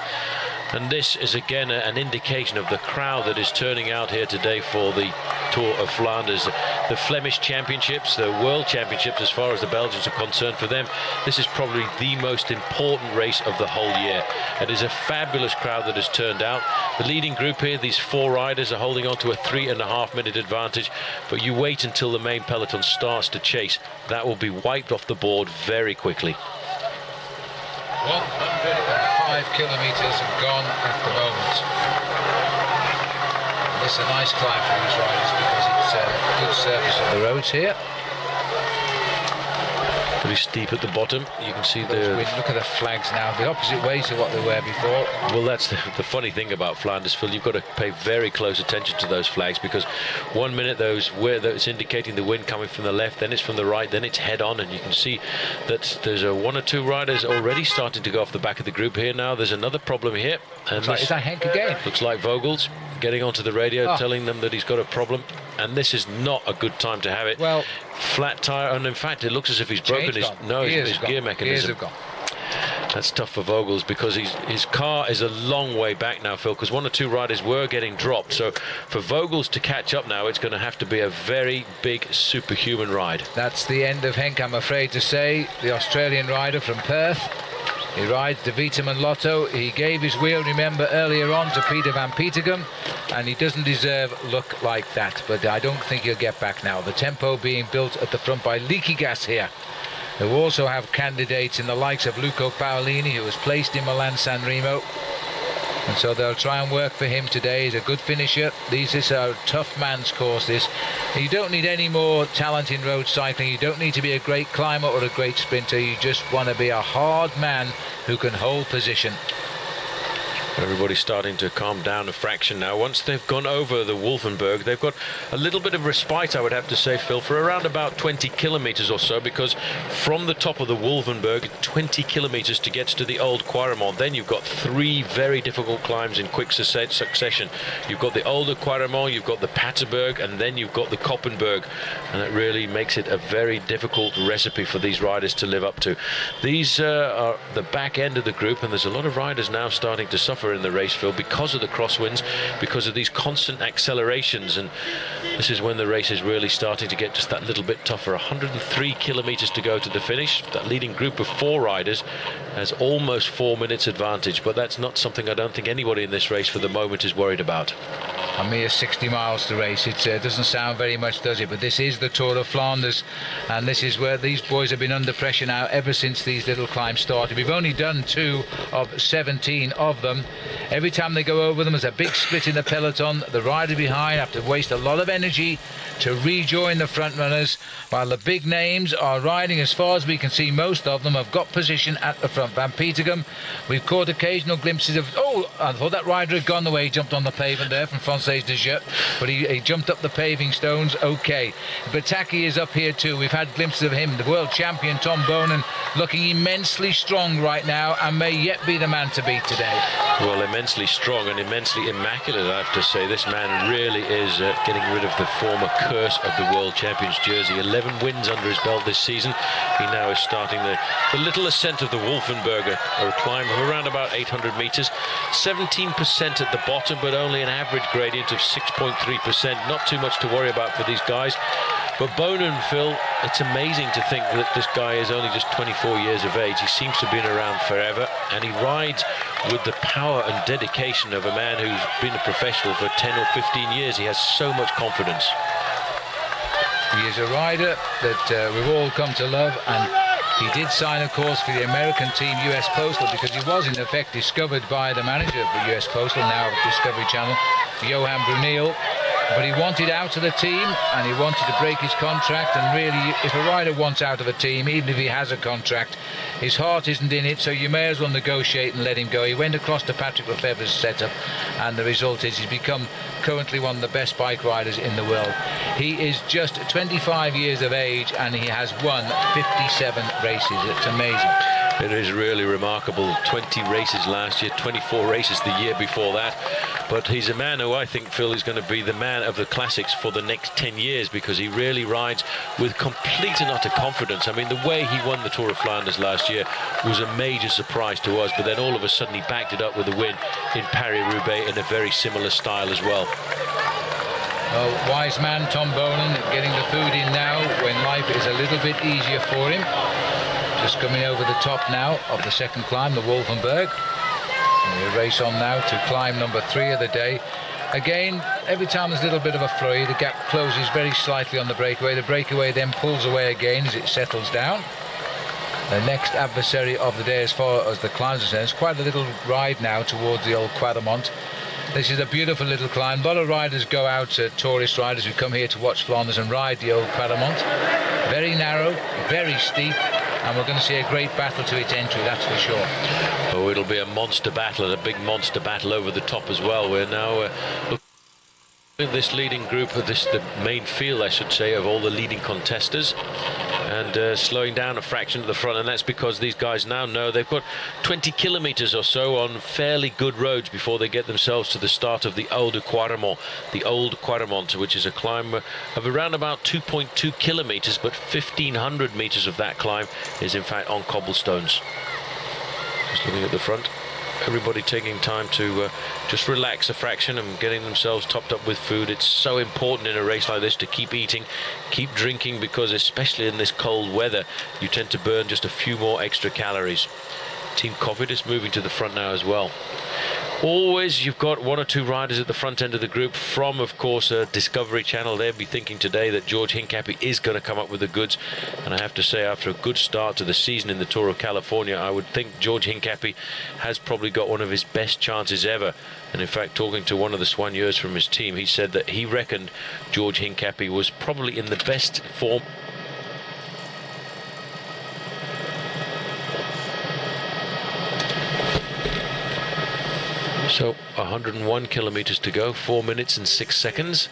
And this is again an indication of the crowd that is turning out here today for the Tour of Flanders. The Flemish Championships, the World Championships, as far as the Belgians are concerned, for them, this is probably the most important race of the whole year. It is a fabulous crowd that has turned out. The leading group here, these 4 riders, are holding on to a 3.5-minute advantage. But you wait until the main peloton starts to chase. That will be wiped off the board very quickly. 105 kilometres have gone at the moment. It's a nice climb for these riders because it's a good surface of the roads here. Pretty steep at the bottom. You can see Look at the flags now, the opposite way to what they were before. Well, that's the funny thing about Flanders, Phil. You've got to pay very close attention to those flags, because 1 minute it's indicating the wind coming from the left, then it's from the right, then it's head on, and you can see that there's one or two riders already starting to go off the back of the group here now. There's another problem here. And is that Henk again? Looks like Vogel's getting onto the radio, telling them that he's got a problem, and this is not a good time to have it. Well, flat tire, and in fact it looks as if he's broken his gear mechanism. That's tough for Vogels, because his car is a long way back now, Phil, because one or two riders were getting dropped. So for Vogels to catch up now, it's going to have to be a very big superhuman ride. That's the end of Henk, I'm afraid to say, the Australian rider from Perth. He rides the Vitamin Lotto. He gave his wheel, remember, earlier on to Peter van Petegem, and he doesn't deserve luck like that. But I don't think he'll get back now. The tempo being built at the front by Leaky Gas here, who also have candidates in the likes of Luco Paolini, who was placed in Milan-San Remo. And so they'll try and work for him today. He's a good finisher. This is a tough man's course, this. You don't need any more talent in road cycling. You don't need to be a great climber or a great sprinter. You just want to be a hard man who can hold position. Everybody's starting to calm down a fraction now. Once they've gone over the Wolfenberg, they've got a little bit of respite, I would have to say, Phil, for around about 20 kilometers or so, because from the top of the Wolfenberg, 20 kilometers to get to the Old Quaremont. Then you've got three very difficult climbs in quick succession. You've got the Olde Quaremont, you've got the Paterberg, and then you've got the Koppenberg, and it really makes it a very difficult recipe for these riders to live up to. These are the back end of the group, and there's a lot of riders now starting to suffer in the race, Phil, because of the crosswinds, because of these constant accelerations, and this is when the race is really starting to get just that little bit tougher. 103 kilometers to go to the finish. That leading group of 4 riders has almost 4 minutes advantage, but that's not something I don't think anybody in this race for the moment is worried about. A mere 60 miles to race. It doesn't sound very much, does it? But this is the Tour of Flanders, and this is where these boys have been under pressure now ever since these little climbs started. We've only done 2 of 17 of them. Every time they go over them, there's a big split in the peloton. The rider behind have to waste a lot of energy to rejoin the front runners, while the big names are riding. As far as we can see, most of them have got position at the front. Van Petegem, we've caught occasional glimpses of, I thought that rider had gone the way he jumped on the pavement there from Française de Jeux, but he jumped up the paving stones. Okay, Bataki is up here too. We've had glimpses of him. The world champion Tom Bonen looking immensely strong right now, and may yet be the man to beat today. Well, immensely strong and immensely immaculate, I have to say. This man really is getting rid of the former curse of the World Champions jersey. 11 wins under his belt this season. He now is starting the little ascent of the Wolfenberg, a climb of around about 800 meters. 17% at the bottom, but only an average gradient of 6.3%. Not too much to worry about for these guys. But Bonen, Phil, it's amazing to think that this guy is only just 24 years of age. He seems to have been around forever, and he rides with the power and dedication of a man who's been a professional for 10 or 15 years. He has so much confidence. He is a rider that we've all come to love, and he did sign, of course, for the American team US Postal, because he was in effect discovered by the manager of the US Postal, now Discovery Channel, Johan Bruneel. But he wanted out of the team, and he wanted to break his contract. And really, if a rider wants out of a team, even if he has a contract, his heart isn't in it, so you may as well negotiate and let him go. He went across to Patrick Lefevere's setup, and the result is he's become currently one of the best bike riders in the world. He is just 25 years of age, and he has won 57 races. It's amazing. It is really remarkable. 20 races last year, 24 races the year before that. But he's a man who I think, Phil, is going to be the man of the classics for the next 10 years, because he really rides with complete and utter confidence. I mean, the way he won the Tour of Flanders last year was a major surprise to us, but then all of a sudden he backed it up with a win in Paris-Roubaix in a very similar style as well. Well, wise man Tom Bonen getting the food in now when life is a little bit easier for him. Just coming over the top now of the second climb, the Wolfenberg. And we race on now to climb number 3 of the day. Again, every time there's a little bit of a flurry, the gap closes very slightly on the breakaway. The breakaway then pulls away again as it settles down. The next adversary of the day, as far as the climbs are concerned, is quite a little ride now towards the Old Quaremont. This is a beautiful little climb. A lot of riders go out, tourist riders who come here to watch Flanders and ride the old Quaremont. Very narrow, very steep, and we're going to see a great battle to its entry, that's for sure. Oh, it'll be a monster battle, and a big monster battle over the top as well. We're now looking at this leading group, the main field, I should say, of all the leading contesters, and slowing down a fraction at the front, and that's because these guys now know they've got 20 kilometers or so on fairly good roads before they get themselves to the start of the Old Quaremont, which is a climb of around about 2.2 kilometers, but 1,500 meters of that climb is in fact on cobblestones. Just looking at the front, everybody taking time to just relax a fraction and getting themselves topped up with food. It's so important in a race like this to keep eating, keep drinking, because especially in this cold weather you tend to burn just a few more extra calories. Team Cofidis moving to the front now as well. Always you've got one or two riders at the front end of the group from, of course, Discovery Channel. They'll be thinking today that George Hincapie is going to come up with the goods, and I have to say, after a good start to the season in the Tour of California, I would think George Hincapie has probably got one of his best chances ever. And in fact, talking to one of the soigneurs from his team, he said that he reckoned George Hincapie was probably in the best form. So 101 kilometers to go, 4 minutes and 6 seconds,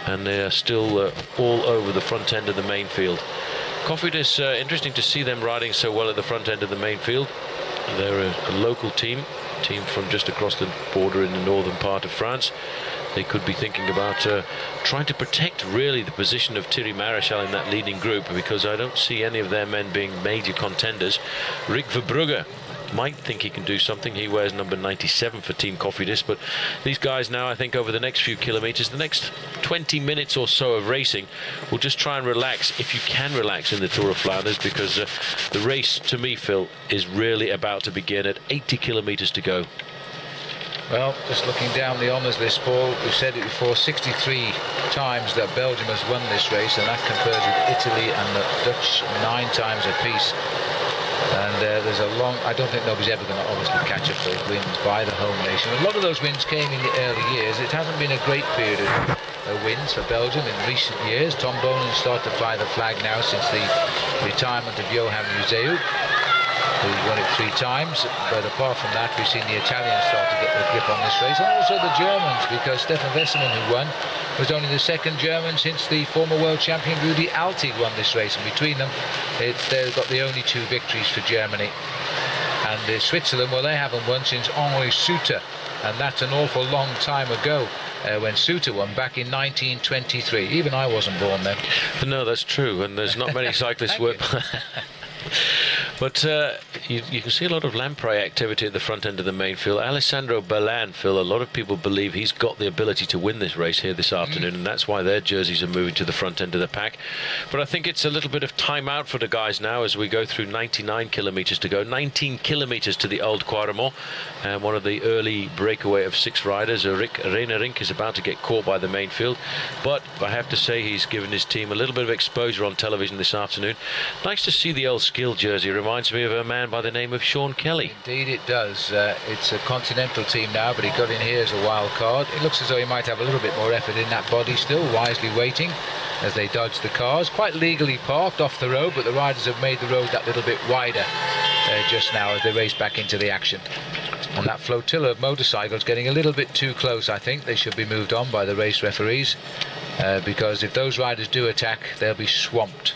and they are still all over the front end of the main field. Cofidis, interesting to see them riding so well at the front end of the main field. They're a local team from just across the border in the northern part of France. They could be thinking about trying to protect really the position of Thierry Maréchal in that leading group, because I don't see any of their men being major contenders. Rick Verbrugge might think he can do something. He wears number 97 for Team Cofidis, but these guys now, I think over the next few kilometers, the next 20 minutes or so of racing, will just try and relax, if you can relax in the Tour of Flanders, because the race, to me, Phil, is really about to begin at 80 kilometers to go. Well, just looking down the honours list, Paul, we've said it before, 63 times that Belgium has won this race, and that compares with Italy and the Dutch 9 times apiece. And there's a long, I don't think nobody's ever going to obviously catch up those wins by the home nation. A lot of those wins came in the early years. It hasn't been a great period of wins for Belgium in recent years. Tom Bonen started to fly the flag now since the retirement of Johan Museeuw, who won it 3 times. But apart from that, we've seen the Italians start to get their grip on this race, and also the Germans, because Stefan Wesselmann, who won, was only the second German since the former world champion Rudi Altig won this race, and between them they've got the only 2 victories for Germany. And Switzerland, well, they haven't won since Henri Suter, and that's an awful long time ago, when Suter won back in 1923. Even I wasn't born then. No, that's true, and there's not many cyclists work. But you can see a lot of lamprey activity at the front end of the main field. Alessandro Ballan, Phil, a lot of people believe he's got the ability to win this race here this afternoon, and that's why their jerseys are moving to the front end of the pack. But I think it's a little bit of time out for the guys now as we go through 99 kilometers to go. 19 kilometers to the Old Quaremont, and one of the early breakaway of 6 riders, Reinering, is about to get caught by the main field. But I have to say, he's given his team a little bit of exposure on television this afternoon. Nice to see the old skill jersey. Reminds me of a man by the name of Sean Kelly. Indeed it does. It's a continental team now, but he got in here as a wild card. It looks as though he might have a little bit more effort in that body still, wisely waiting as they dodge the cars. Quite legally parked off the road, but the riders have made the road that little bit wider just now as they race back into the action. And that flotilla of motorcycles getting a little bit too close. I think they should be moved on by the race referees, because if those riders do attack, they'll be swamped.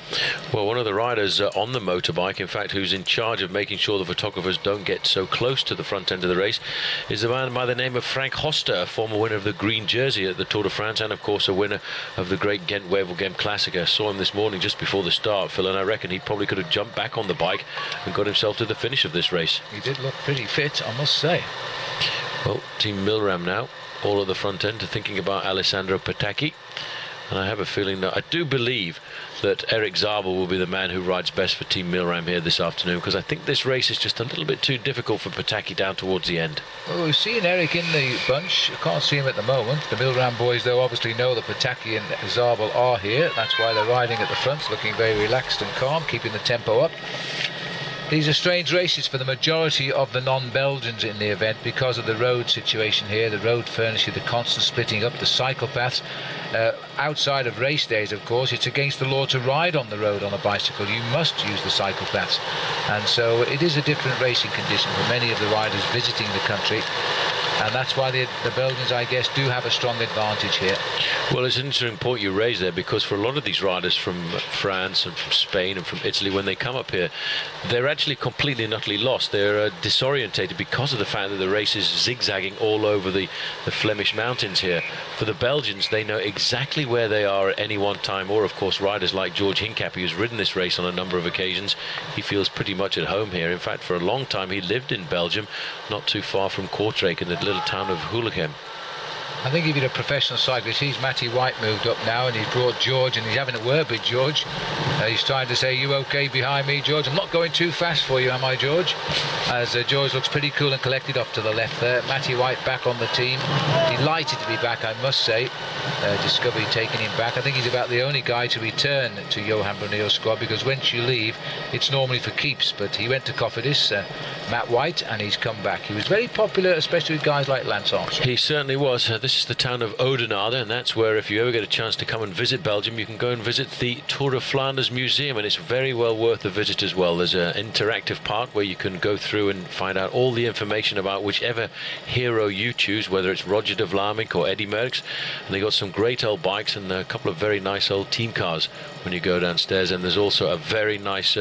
Well, one of the riders on the motorbike, in fact, who's in charge of making sure the photographers don't get so close to the front end of the race, is a man by the name of Frank Hoster, a former winner of the green jersey at the Tour de France, and of course a winner of the great Ghent-Wevelgem Classic. I saw him this morning just before the start, Phil, and I reckon he probably could have jumped back on the bike and got himself to the finish of this race. He did look pretty fit, I must say. Well, Team Milram now, all at the front end, thinking about Alessandro Patacchi. And I have a feeling that, I do believe that Eric Zabel will be the man who rides best for Team Milram here this afternoon, because I think this race is just a little bit too difficult for Patacchi down towards the end. Well, we've seen Eric in the bunch. I can't see him at the moment. The Milram boys, though, obviously know that Patacchi and Zabel are here. That's why they're riding at the front, looking very relaxed and calm, keeping the tempo up. These are strange races for the majority of the non-Belgians in the event because of the road situation here. The road furniture, the constant splitting up, the cycle paths. Outside of race days, of course, it's against the law to ride on the road on a bicycle. You must use the cycle paths. And so it is a different racing condition for many of the riders visiting the country. And that's why the Belgians, I guess, do have a strong advantage here. Well, it's an interesting point you raise there, because for a lot of these riders from France and from Spain and from Italy, when they come up here, they're actually completely and utterly lost. They're disorientated because of the fact that the race is zigzagging all over the Flemish mountains here. For the Belgians, they know exactly where they are at any one time, or of course riders like George Hincapie, who's ridden this race on a number of occasions. He feels pretty much at home here. In fact, for a long time he lived in Belgium, not too far from Kortrijk in the little town of Hoelichem. I think if you're a professional cyclist, he's Matty White moved up now, and he's brought George, and he's having a word with George. He's trying to say, you okay behind me, George? I'm not going too fast for you, am I, George? As George looks pretty cool and collected off to the left there. Matty White back on the team. Delighted to be back, I must say. Discovery taking him back. I think he's about the only guy to return to Johan Bruneel's squad, because once you leave, it's normally for keeps. But he went to Cofidis, Matt White, and he's come back. He was very popular, especially with guys like Lance Armstrong. He certainly was. This is the town of Oudenaarde, and that's where, if you ever get a chance to come and visit Belgium, you can go and visit the Tour of Flanders Museum, and it's very well worth the visit as well. There's an interactive part where you can go through and find out all the information about whichever hero you choose, whether it's Roger de Vlaming or Eddy Merckx, and they got some great old bikes and a couple of very nice old team cars when you go downstairs. And there's also a very nice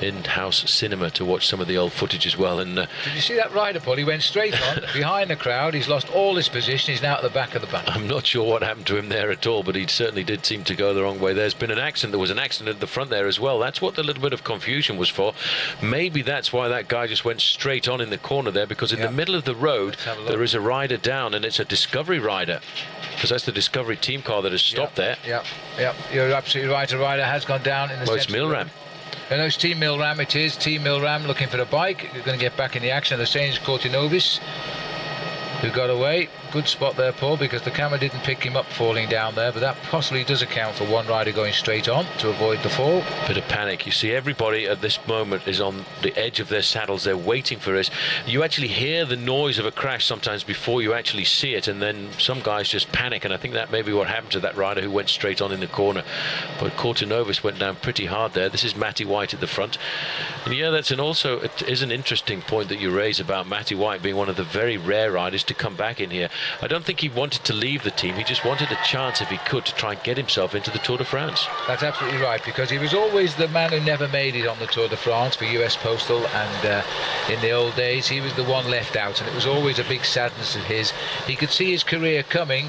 in-house cinema to watch some of the old footage as well. And did you see that rider, Paul? He went straight on behind the crowd. He's lost all his position. He's now at the back of the band. I'm not sure what happened to him there at all, but he certainly did seem to go the wrong way. There's been an accident. There was an accident at the front there as well. That's what the little bit of confusion was for. Maybe that's why that guy just went straight on in the corner there, because in the middle of the road there is a rider down, and it's a Discovery rider, because that's the Discovery team car that has stopped there. Yeah, you're absolutely right. A rider has gone down in the Well, it's Milram. No, it's Team Milram. It is Team Milram looking for a bike. You're going to get back in the action. The same is Cortinovis, who got away. Good spot there, Paul, because the camera didn't pick him up falling down there, but that possibly does account for one rider going straight on to avoid the fall. Bit of panic. You see everybody at this moment is on the edge of their saddles. They're waiting for this. You actually hear the noise of a crash sometimes before you actually see it, and then some guys just panic, and I think that may be what happened to that rider who went straight on in the corner. But Cortinovis went down pretty hard there. This is Matty White at the front, and yeah, it is an interesting point that you raise about Matty White being one of the very rare riders to come back in here. I don't think he wanted to leave the team. He just wanted a chance, if he could, to try and get himself into the Tour de France. That's absolutely right, because he was always the man who never made it on the Tour de France for US Postal, and in the old days he was the one left out, and it was always a big sadness of his. He could see his career coming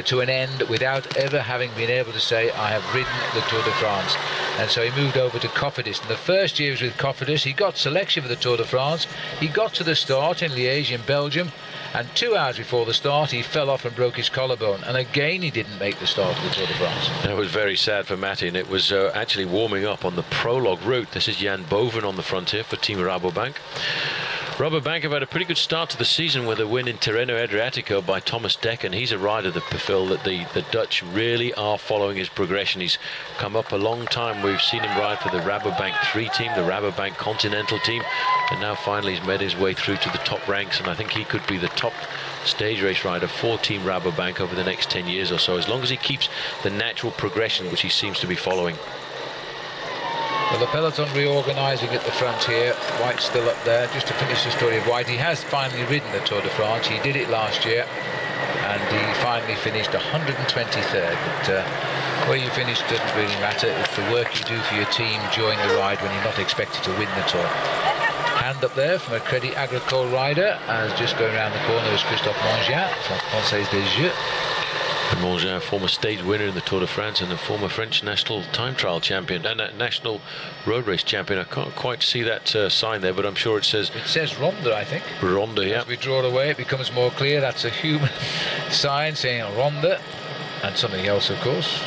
to an end without ever having been able to say, I have ridden the Tour de France. And so he moved over to Cofidis, and the first year he was with Cofidis, he got selection for the Tour de France. He got to the start in Liège in Belgium, and 2 hours before the start he fell off and broke his collarbone, and again he didn't make the start of the Tour de France. That was very sad for Matty, and it was actually warming up on the prologue route. This is Jan Boven on the front here for Team Rabobank. Rabobank have had a pretty good start to the season with a win in Tirreno Adriatico by Thomas Deck, and he's a rider that Phil, that the Dutch really are following his progression. He's come up a long time. We've seen him ride for the Rabobank 3 team, the Rabobank Continental team, and now finally he's made his way through to the top ranks, and I think he could be the top stage race rider for Team Rabobank over the next 10 years or so, as long as he keeps the natural progression which he seems to be following. Well, the peloton reorganising at the front here. White's still up there. Just to finish the story of White, he has finally ridden the Tour de France. He did it last year, and he finally finished 123rd. But where you finish doesn't really matter. It's the work you do for your team during the ride when you're not expected to win the Tour. Hand up there from a Crédit Agricole rider, as just going around the corner is Christophe Mongin from Française des Jeux. Mongin, former stage winner in the Tour de France and a former French national time trial champion and a national road race champion. I can't quite see that sign there, but I'm sure it says Ronde, I think. Ronde, yeah. As we draw it away, it becomes more clear. That's a human sign saying Ronde, and something else, of course.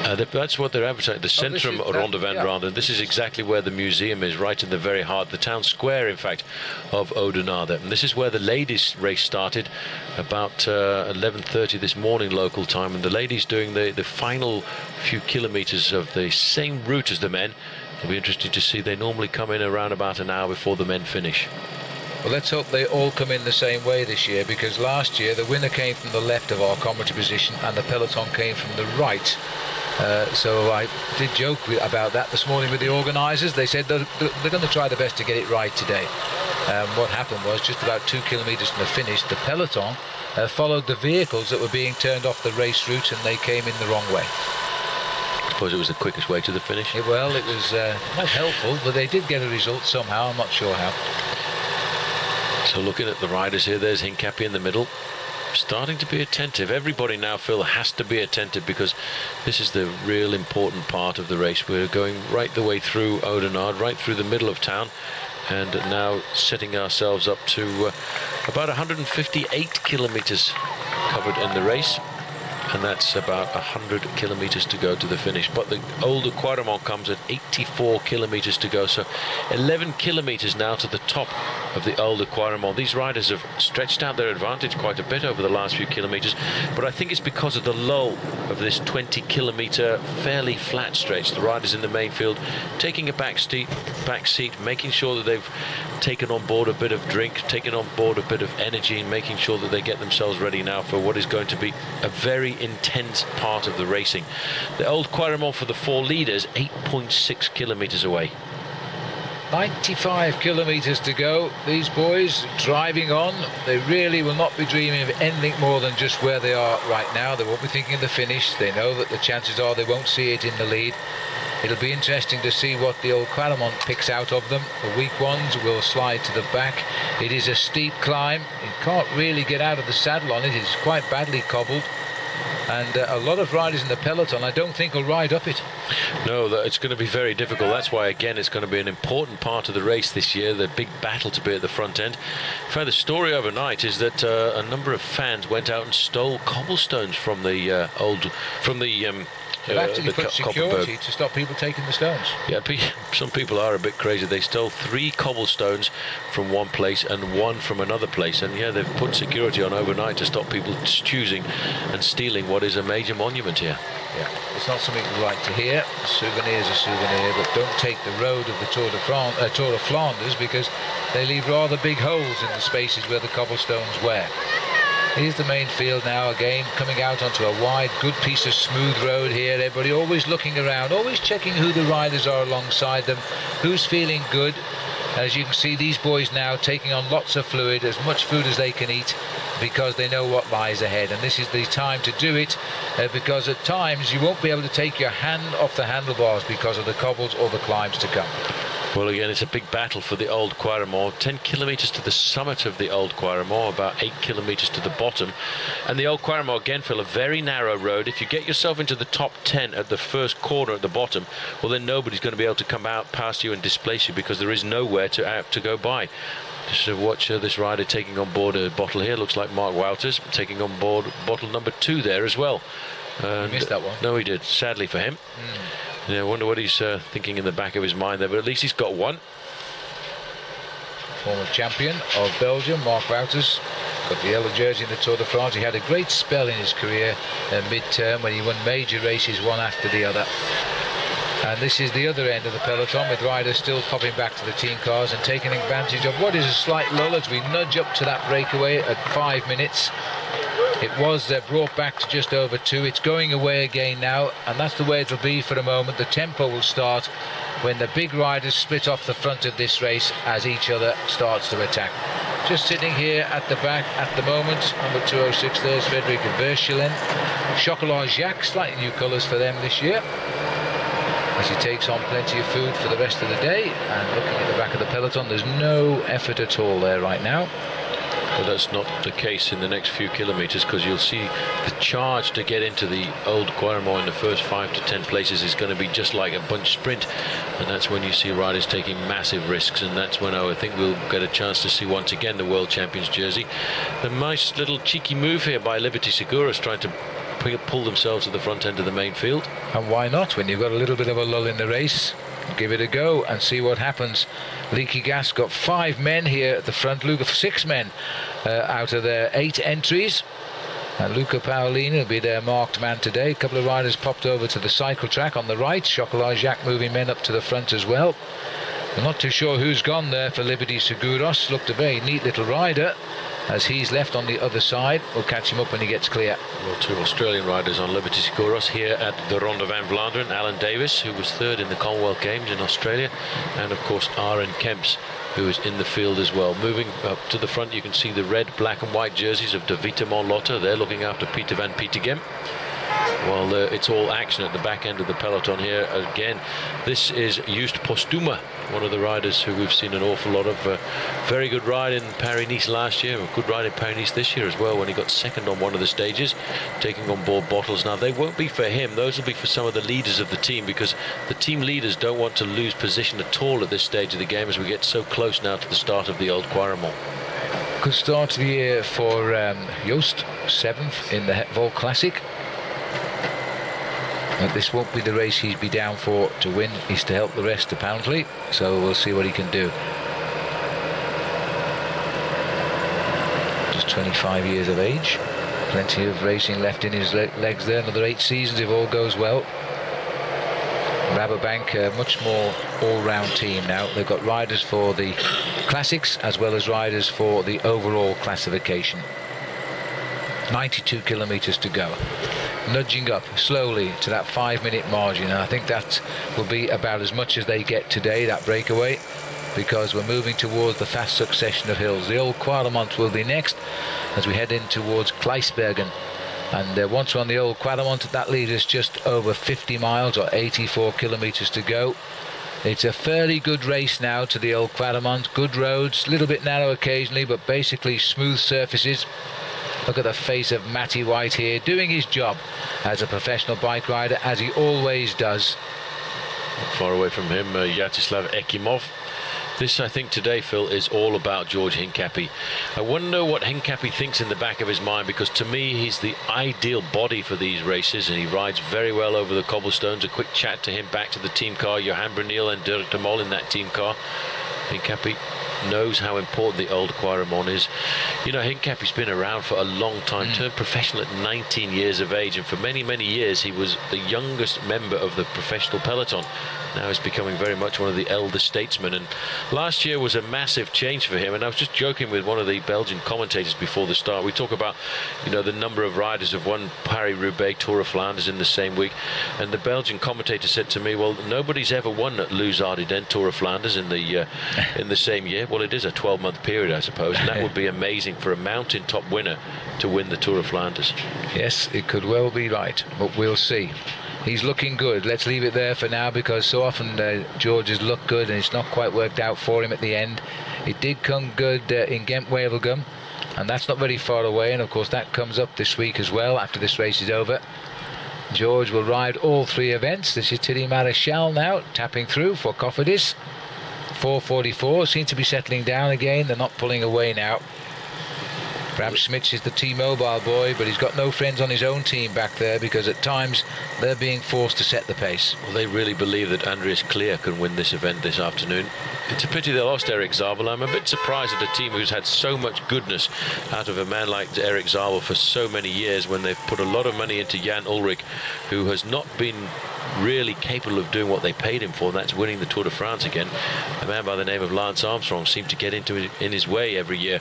That's what they're advertising, the Centrum Ronde van Branden. This is exactly where the museum is, right in the very heart, the town square, in fact, of Oudenaarde. And this is where the ladies' race started about 11:30 this morning local time. And the ladies doing the final few kilometres of the same route as the men. It'll be interesting to see. They normally come in around about an hour before the men finish. Well, let's hope they all come in the same way this year, because last year the winner came from the left of our commentary position and the peloton came from the right. So I did joke about that this morning with the organisers. They said they're going to try their best to get it right today. What happened was, just about 2 kilometres from the finish, the peloton followed the vehicles that were being turned off the race route, and they came in the wrong way. I suppose it was the quickest way to the finish. Well, it was not helpful, but they did get a result somehow. I'm not sure how. So looking at the riders here, there's Hincapie in the middle, starting to be attentive. Everybody now, Phil, has to be attentive, because this is the real important part of the race. We're going right the way through Oudenaarde, right through the middle of town, and now setting ourselves up to about 158 kilometres covered in the race. And that's about 100 kilometres to go to the finish. But the older Quaremont comes at 84 kilometres to go, so 11 kilometres now to the top of the older Quaremont. These riders have stretched out their advantage quite a bit over the last few kilometres, but I think it's because of the lull of this 20-kilometre fairly flat stretch. The riders in the main field taking a back seat, making sure that they've taken on board a bit of drink, taken on board a bit of energy, and making sure that they get themselves ready now for what is going to be a very intense part of the racing. The old Quaremont for the 4 leaders, 8.6 kilometres away. 95 kilometres to go. These boys driving on. They really will not be dreaming of anything more than just where they are right now. They won't be thinking of the finish. They know that the chances are they won't see it in the lead. It'll be interesting to see what the old Quaremont picks out of them. The weak ones will slide to the back. It is a steep climb. You can't really get out of the saddle on it. It's quite badly cobbled. And a lot of riders in the peloton, I don't think, will ride up it. No, it's going to be very difficult. That's why, again, it's going to be an important part of the race this year, the big battle to be at the front end. In fact, the story overnight is that a number of fans went out and stole cobblestones from the They've actually put security to stop people taking the stones. Yeah, some people are a bit crazy. They stole 3 cobblestones from one place and 1 from another place, and yeah, they've put security on overnight to stop people choosing and stealing what is a major monument here. Yeah, it's not something we like to hear. A souvenir is a souvenir, but don't take the road of the Tour of Flanders, because they leave rather big holes in the spaces where the cobblestones were. Here's the main field now, again coming out onto a wide, good piece of smooth road here. Everybody always looking around, always checking who the riders are alongside them, who's feeling good. As you can see, these boys now taking on lots of fluid, as much food as they can eat, because they know what lies ahead. And this is the time to do it, because at times you won't be able to take your hand off the handlebars because of the cobbles or the climbs to come. Well, again, it's a big battle for the old Quaremont. 10 kilometres to the summit of the old Quaremont, about 8 kilometres to the bottom. And the old Quaremont, again, Phil, a very narrow road. If you get yourself into the top 10 at the first corner at the bottom, well, then nobody's going to be able to come out past you and displace you, because there is nowhere to go by. Just watch this rider taking on board a bottle here. Looks like Mark Wouters taking on board bottle number 2 there as well. And missed that one. No, he did, sadly for him. Yeah, I wonder what he's thinking in the back of his mind there, but at least he's got one. Former champion of Belgium, Mark Wouters, got the yellow jersey in the Tour de France. He had a great spell in his career mid-term when he won major races one after the other. And this is the other end of the peloton, with riders still popping back to the team cars and taking advantage of what is a slight lull as we nudge up to that breakaway at 5 minutes. It was brought back to just over 2. It's going away again now, and that's the way it'll be for a moment. The tempo will start when the big riders split off the front of this race as each other starts to attack. Just sitting here at the back at the moment, number 206, there's Frederic Verschelen. Chocolat Jacques, slightly new colours for them this year, as he takes on plenty of food for the rest of the day. And looking at the back of the peloton, there's no effort at all there right now. But that's not the case in the next few kilometres, because you'll see the charge to get into the old Quaremont in the first 5 to 10 places is going to be just like a bunch sprint, and that's when you see riders taking massive risks, and that's when I think we'll get a chance to see once again the World Champions jersey. The nice little cheeky move here by Liberty Seguros, trying to pull themselves to the front end of the main field. And why not, when you've got a little bit of a lull in the race? Give it a go and see what happens. Leaky Gas got 5 men here at the front. Luke, 6 men out of their 8 entries. And Luca Paolini will be their marked man today. A couple of riders popped over to the cycle track on the right. Chocolat Jacques moving men up to the front as well. I'm not too sure who's gone there for Liberty Seguros. Looked a very neat little rider as he's left on the other side. We'll catch him up when he gets clear. Well, 2 Australian riders on Liberty Seguros here at the Ronde van Vlaanderen. Alan Davis, who was 3rd in the Commonwealth Games in Australia, and of course Aaron Kemps, who is in the field as well. Moving up to the front, you can see the red, black and white jerseys of De Vita Monlotta. They're looking after Peter van Pietegem. Well, it's all action at the back end of the peloton here. Again, this is Just Postuma, one of the riders who we've seen an awful lot of. Very good ride in Paris-Nice last year, a good ride in Paris-Nice this year as well, when he got 2nd on one of the stages, taking on board bottles. Now, they won't be for him. Those will be for some of the leaders of the team, because the team leaders don't want to lose position at all at this stage of the game as we get so close now to the start of the Old Quaremont. Good start to the year for Joost, 7th in the Het Vol Classic. But this won't be the race he'd be down for to win. He's to help the rest, apparently. So we'll see what he can do. Just 25 years of age. Plenty of racing left in his legs there. Another 8 seasons if all goes well. Rabobank, a much more all-round team now. They've got riders for the classics as well as riders for the overall classification. 92 kilometres to go. Nudging up slowly to that 5-minute margin, and I think that will be about as much as they get today, that breakaway, because we're moving towards the fast succession of hills. The Old Quaremont will be next as we head in towards Kluisbergen, and once we're on the Old Quaremont, that leads us just over 50 miles or 84 kilometres to go. It's a fairly good race now to the Old Quaremont. Good roads, a little bit narrow occasionally, but basically smooth surfaces. Look at the face of Matty White here, doing his job as a professional bike rider, as he always does. Not far away from him, Yaroslav Ekimov. This, I think, today, Phil, is all about George Hincapie. I wonder what Hincapie thinks in the back of his mind, because to me, he's the ideal body for these races, and he rides very well over the cobblestones. A quick chat to him back to the team car, Johan Brunel and Dirk de Mol in that team car. Hincapie knows how important the Old Quaremont is. You know, Hincapie's been around for a long time, turned professional at 19 years of age, and for many, many years he was the youngest member of the professional peloton. Now he's becoming very much one of the elder statesmen, and last year was a massive change for him. And I was just joking with one of the Belgian commentators before the start. We talk about, you know, the number of riders have won Paris-Roubaix, Tour of Flanders in the same week, and the Belgian commentator said to me, well, nobody's ever won at Luz Ardiden, Tour of Flanders in the same year. Well, it is a 12-month period, I suppose, and that would be amazing for a mountain top winner to win the Tour of Flanders. Yes, it could well be right, but we'll see. He's looking good. Let's leave it there for now, because so often George has looked good and it's not quite worked out for him at the end. It did come good in Ghent-Wevelgem, and that's not very far away, and of course that comes up this week as well after this race is over. George will ride all 3 events. This is Thierry Maréchal now tapping through for Cofidis. 4:44, seem to be settling down again. They're not pulling away now. Bram Schmitz is the T-Mobile boy, but he's got no friends on his own team back there, because at times they're being forced to set the pace. Well, they really believe that Andreas Clear can win this event this afternoon. It's a pity they lost Eric Zabel. I'm a bit surprised at a team who's had so much goodness out of a man like Eric Zabel for so many years, when they've put a lot of money into Jan Ullrich, who has not been really capable of doing what they paid him for, and that's winning the Tour de France again. A man by the name of Lance Armstrong seemed to get in his way every year.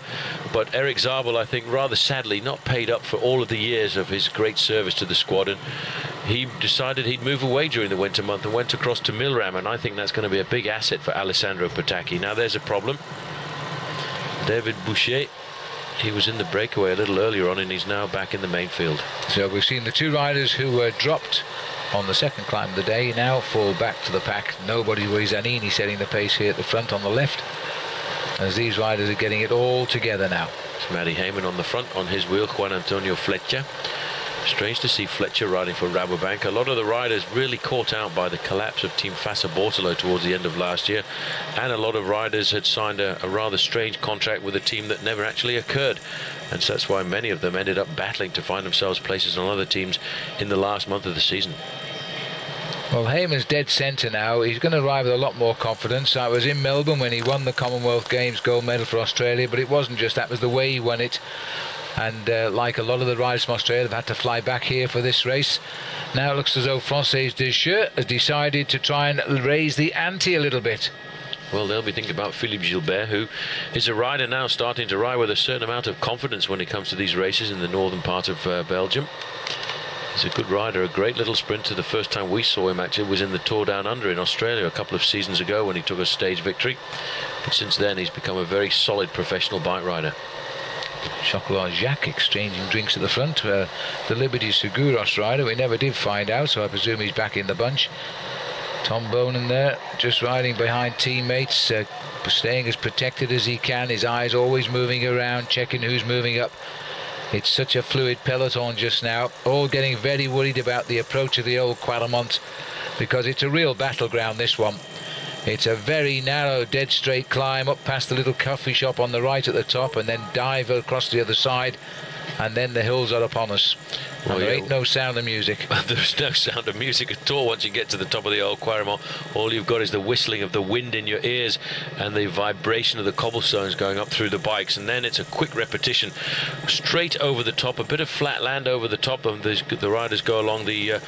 But Eric Zabel, I think, rather sadly, not paid up for all of the years of his great service to the squadron. He decided he'd move away during the winter month and went across to Milram, and I think that's going to be a big asset for Alessandro Patacchi. Now there's a problem. David Boucher, he was in the breakaway a little earlier on, and he's now back in the main field. So we've seen the 2 riders who were dropped on the second climb of the day now fall back to the pack. Nobody with Zanini setting the pace here at the front on the left, as these riders are getting it all together now. It's Matty Heyman on the front, on his wheel Juan Antonio Fletcher. Strange to see Fletcher riding for Rabobank. A lot of the riders really caught out by the collapse of Team Fassa Bortolo towards the end of last year, and a lot of riders had signed a rather strange contract with a team that never actually occurred, and so that's why many of them ended up battling to find themselves places on other teams in the last month of the season. Well, Heyman's dead centre now. He's going to arrive with a lot more confidence. I was in Melbourne when he won the Commonwealth Games gold medal for Australia, but it wasn't just that, was the way he won it. and like a lot of the riders from Australia, they've had to fly back here for this race. Now it looks as though Française Deschamps has decided to try and raise the ante a little bit. Well, they'll be thinking about Philippe Gilbert, who is a rider now starting to ride with a certain amount of confidence when it comes to these races in the northern part of Belgium. He's a good rider, a great little sprinter. The first time we saw him actually was in the Tour Down Under in Australia a couple of seasons ago when he took a stage victory. But since then he's become a very solid professional bike rider. Chocolat Jacques exchanging drinks at the front. The Liberty Seguros rider, we never did find out, so I presume he's back in the bunch. Tom Bonan there, just riding behind teammates, staying as protected as he can. His eyes always moving around, checking who's moving up. It's such a fluid peloton just now, all getting very worried about the approach of the old Quaremont, because it's a real battleground, this one. It's a very narrow, dead straight climb up past the little coffee shop on the right at the top, and then dive across the other side, and then the hills are upon us. Well, there ain't no sound of music. There's no sound of music at all once you get to the top of the old Quaremont. All you've got is the whistling of the wind in your ears and the vibration of the cobblestones going up through the bikes, and then it's a quick repetition straight over the top, a bit of flat land over the top, and the riders go along the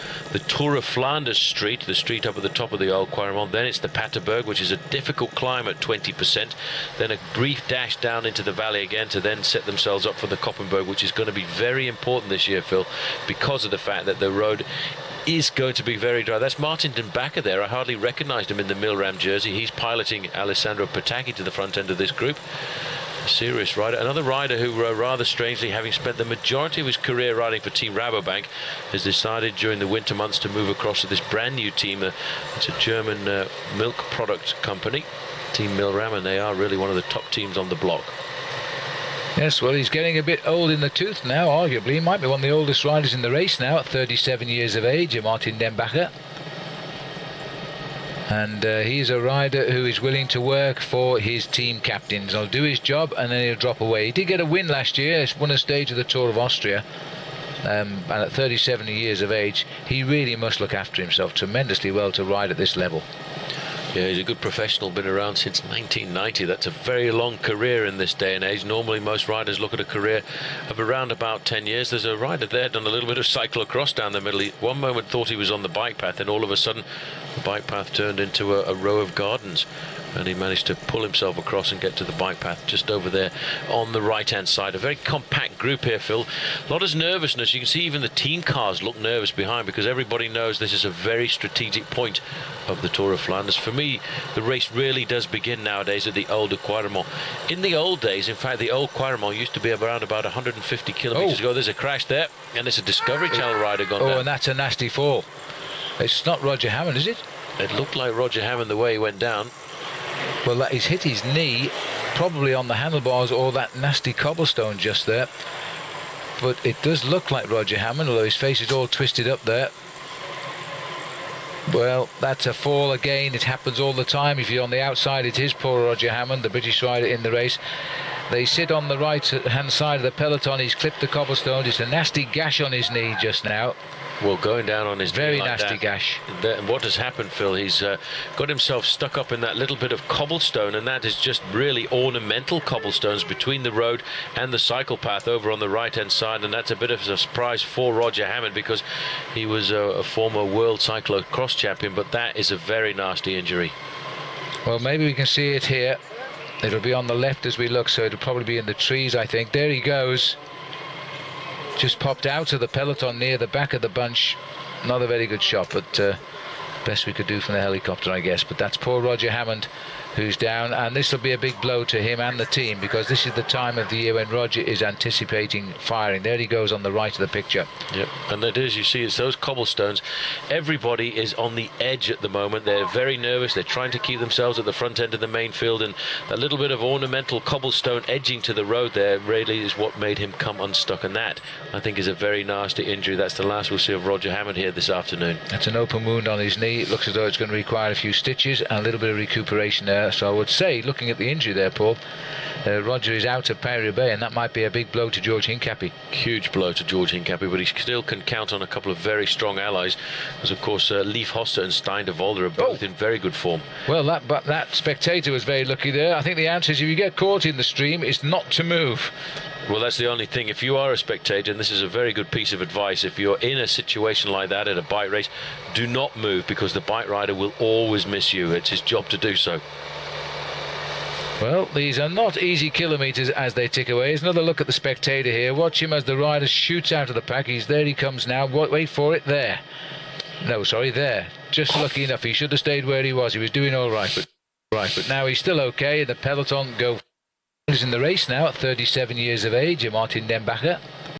Tour of Flanders street, the street up at the top of the old Quaremont. Then it's the Paterberg, which is a difficult climb at 20%, then a brief dash down into the valley again to then set themselves up for the Koppenberg, which is going to be very important this year, Phil, because of the fact that the road is going to be very dry. That's Martin Den Bakker there. I hardly recognized him in the Milram jersey. He's piloting Alessandro Patacchi to the front end of this group. A serious rider. Another rider who, rather strangely, having spent the majority of his career riding for Team Rabobank, has decided during the winter months to move across to this brand new team. It's a German milk product company, Team Milram, and they are really one of the top teams on the block. Yes, well, he's getting a bit old in the tooth now, arguably. He might be one of the oldest riders in the race now at 37 years of age, Martin Den Bakker. And he's a rider who is willing to work for his team captains. He'll do his job and then he'll drop away. He did get a win last year. He won a stage of the Tour of Austria. And at 37 years of age, he really must look after himself tremendously well to ride at this level. Yeah, he's a good professional, been around since 1990. That's a very long career in this day and age. Normally most riders look at a career of around about 10 years. There's a rider there done a little bit of cyclocross down the middle. He, one moment thought he was on the bike path, and all of a sudden the bike path turned into a row of gardens, and he managed to pull himself across and get to the bike path just over there on the right hand side. A very compact group here, Phil. A lot of nervousness. You can see even the team cars look nervous behind, because everybody knows this is a very strategic point of the Tour of Flanders. For me, the race really does begin nowadays at the older Quaremont. In the old days, in fact, the old Quaremont used to be around about 150 kilometres ago. There's a crash there, and it's a Discovery Channel rider gone down. And that's a nasty fall. It's not Roger Hammond, is it? It looked like Roger Hammond the way he went down. Well, he's hit his knee, probably on the handlebars or that nasty cobblestone just there. But it does look like Roger Hammond, although his face is all twisted up there. Well, that's a fall again. It happens all the time. If you're on the outside, it is poor Roger Hammond, the British rider in the race. They sit on the right-hand side of the peloton. He's clipped the cobblestone. It's a nasty gash on his knee just now. Well, going down on his very knee like nasty that, gash. What has happened, Phil? He's got himself stuck up in that little bit of cobblestone, and that is just really ornamental cobblestones between the road and the cycle path over on the right-hand side, and that's a bit of a surprise for Roger Hammond, because he was a former world cyclocross champion, but that is a very nasty injury. Well, maybe we can see it here. It'll be on the left as we look, so it'll probably be in the trees, I think. There he goes. Just popped out of the peloton near the back of the bunch. Not a very good shot, but best we could do from the helicopter, I guess. But that's poor Roger Hammond who's down, and this will be a big blow to him and the team, because this is the time of the year when Roger is anticipating firing. There he goes on the right of the picture. Yep, and it is, you see, it's those cobblestones. Everybody is on the edge at the moment. They're very nervous. They're trying to keep themselves at the front end of the main field, and that little bit of ornamental cobblestone edging to the road there really is what made him come unstuck, and that, I think, is a very nasty injury. That's the last we'll see of Roger Hammond here this afternoon. That's an open wound on his knee. It looks as though it's going to require a few stitches and a little bit of recuperation there. So I would say, looking at the injury there, Paul, Roger is out of Paris-Roubaix, and that might be a big blow to George Hincapie. Huge blow to George Hincapie, but he still can count on a couple of very strong allies, as of course Leif Hoster and Stein de Volder are both in very good form. Well, that spectator was very lucky there. I think the answer is, if you get caught in the stream, it's not to move. Well, that's the only thing. If you are a spectator, and this is a very good piece of advice, if you're in a situation like that at a bike race, do not move, because the bike rider will always miss you. It's his job to do so. Well, these are not easy kilometres as they tick away. Here's another look at the spectator here. Watch him as the rider shoots out of the pack. There he comes now. Wait for it. There. No, sorry, there. Just lucky enough. He should have stayed where he was. He was doing all right, but now he's still okay. The peloton go. He's in the race now at 37 years of age, Martin Dembacher.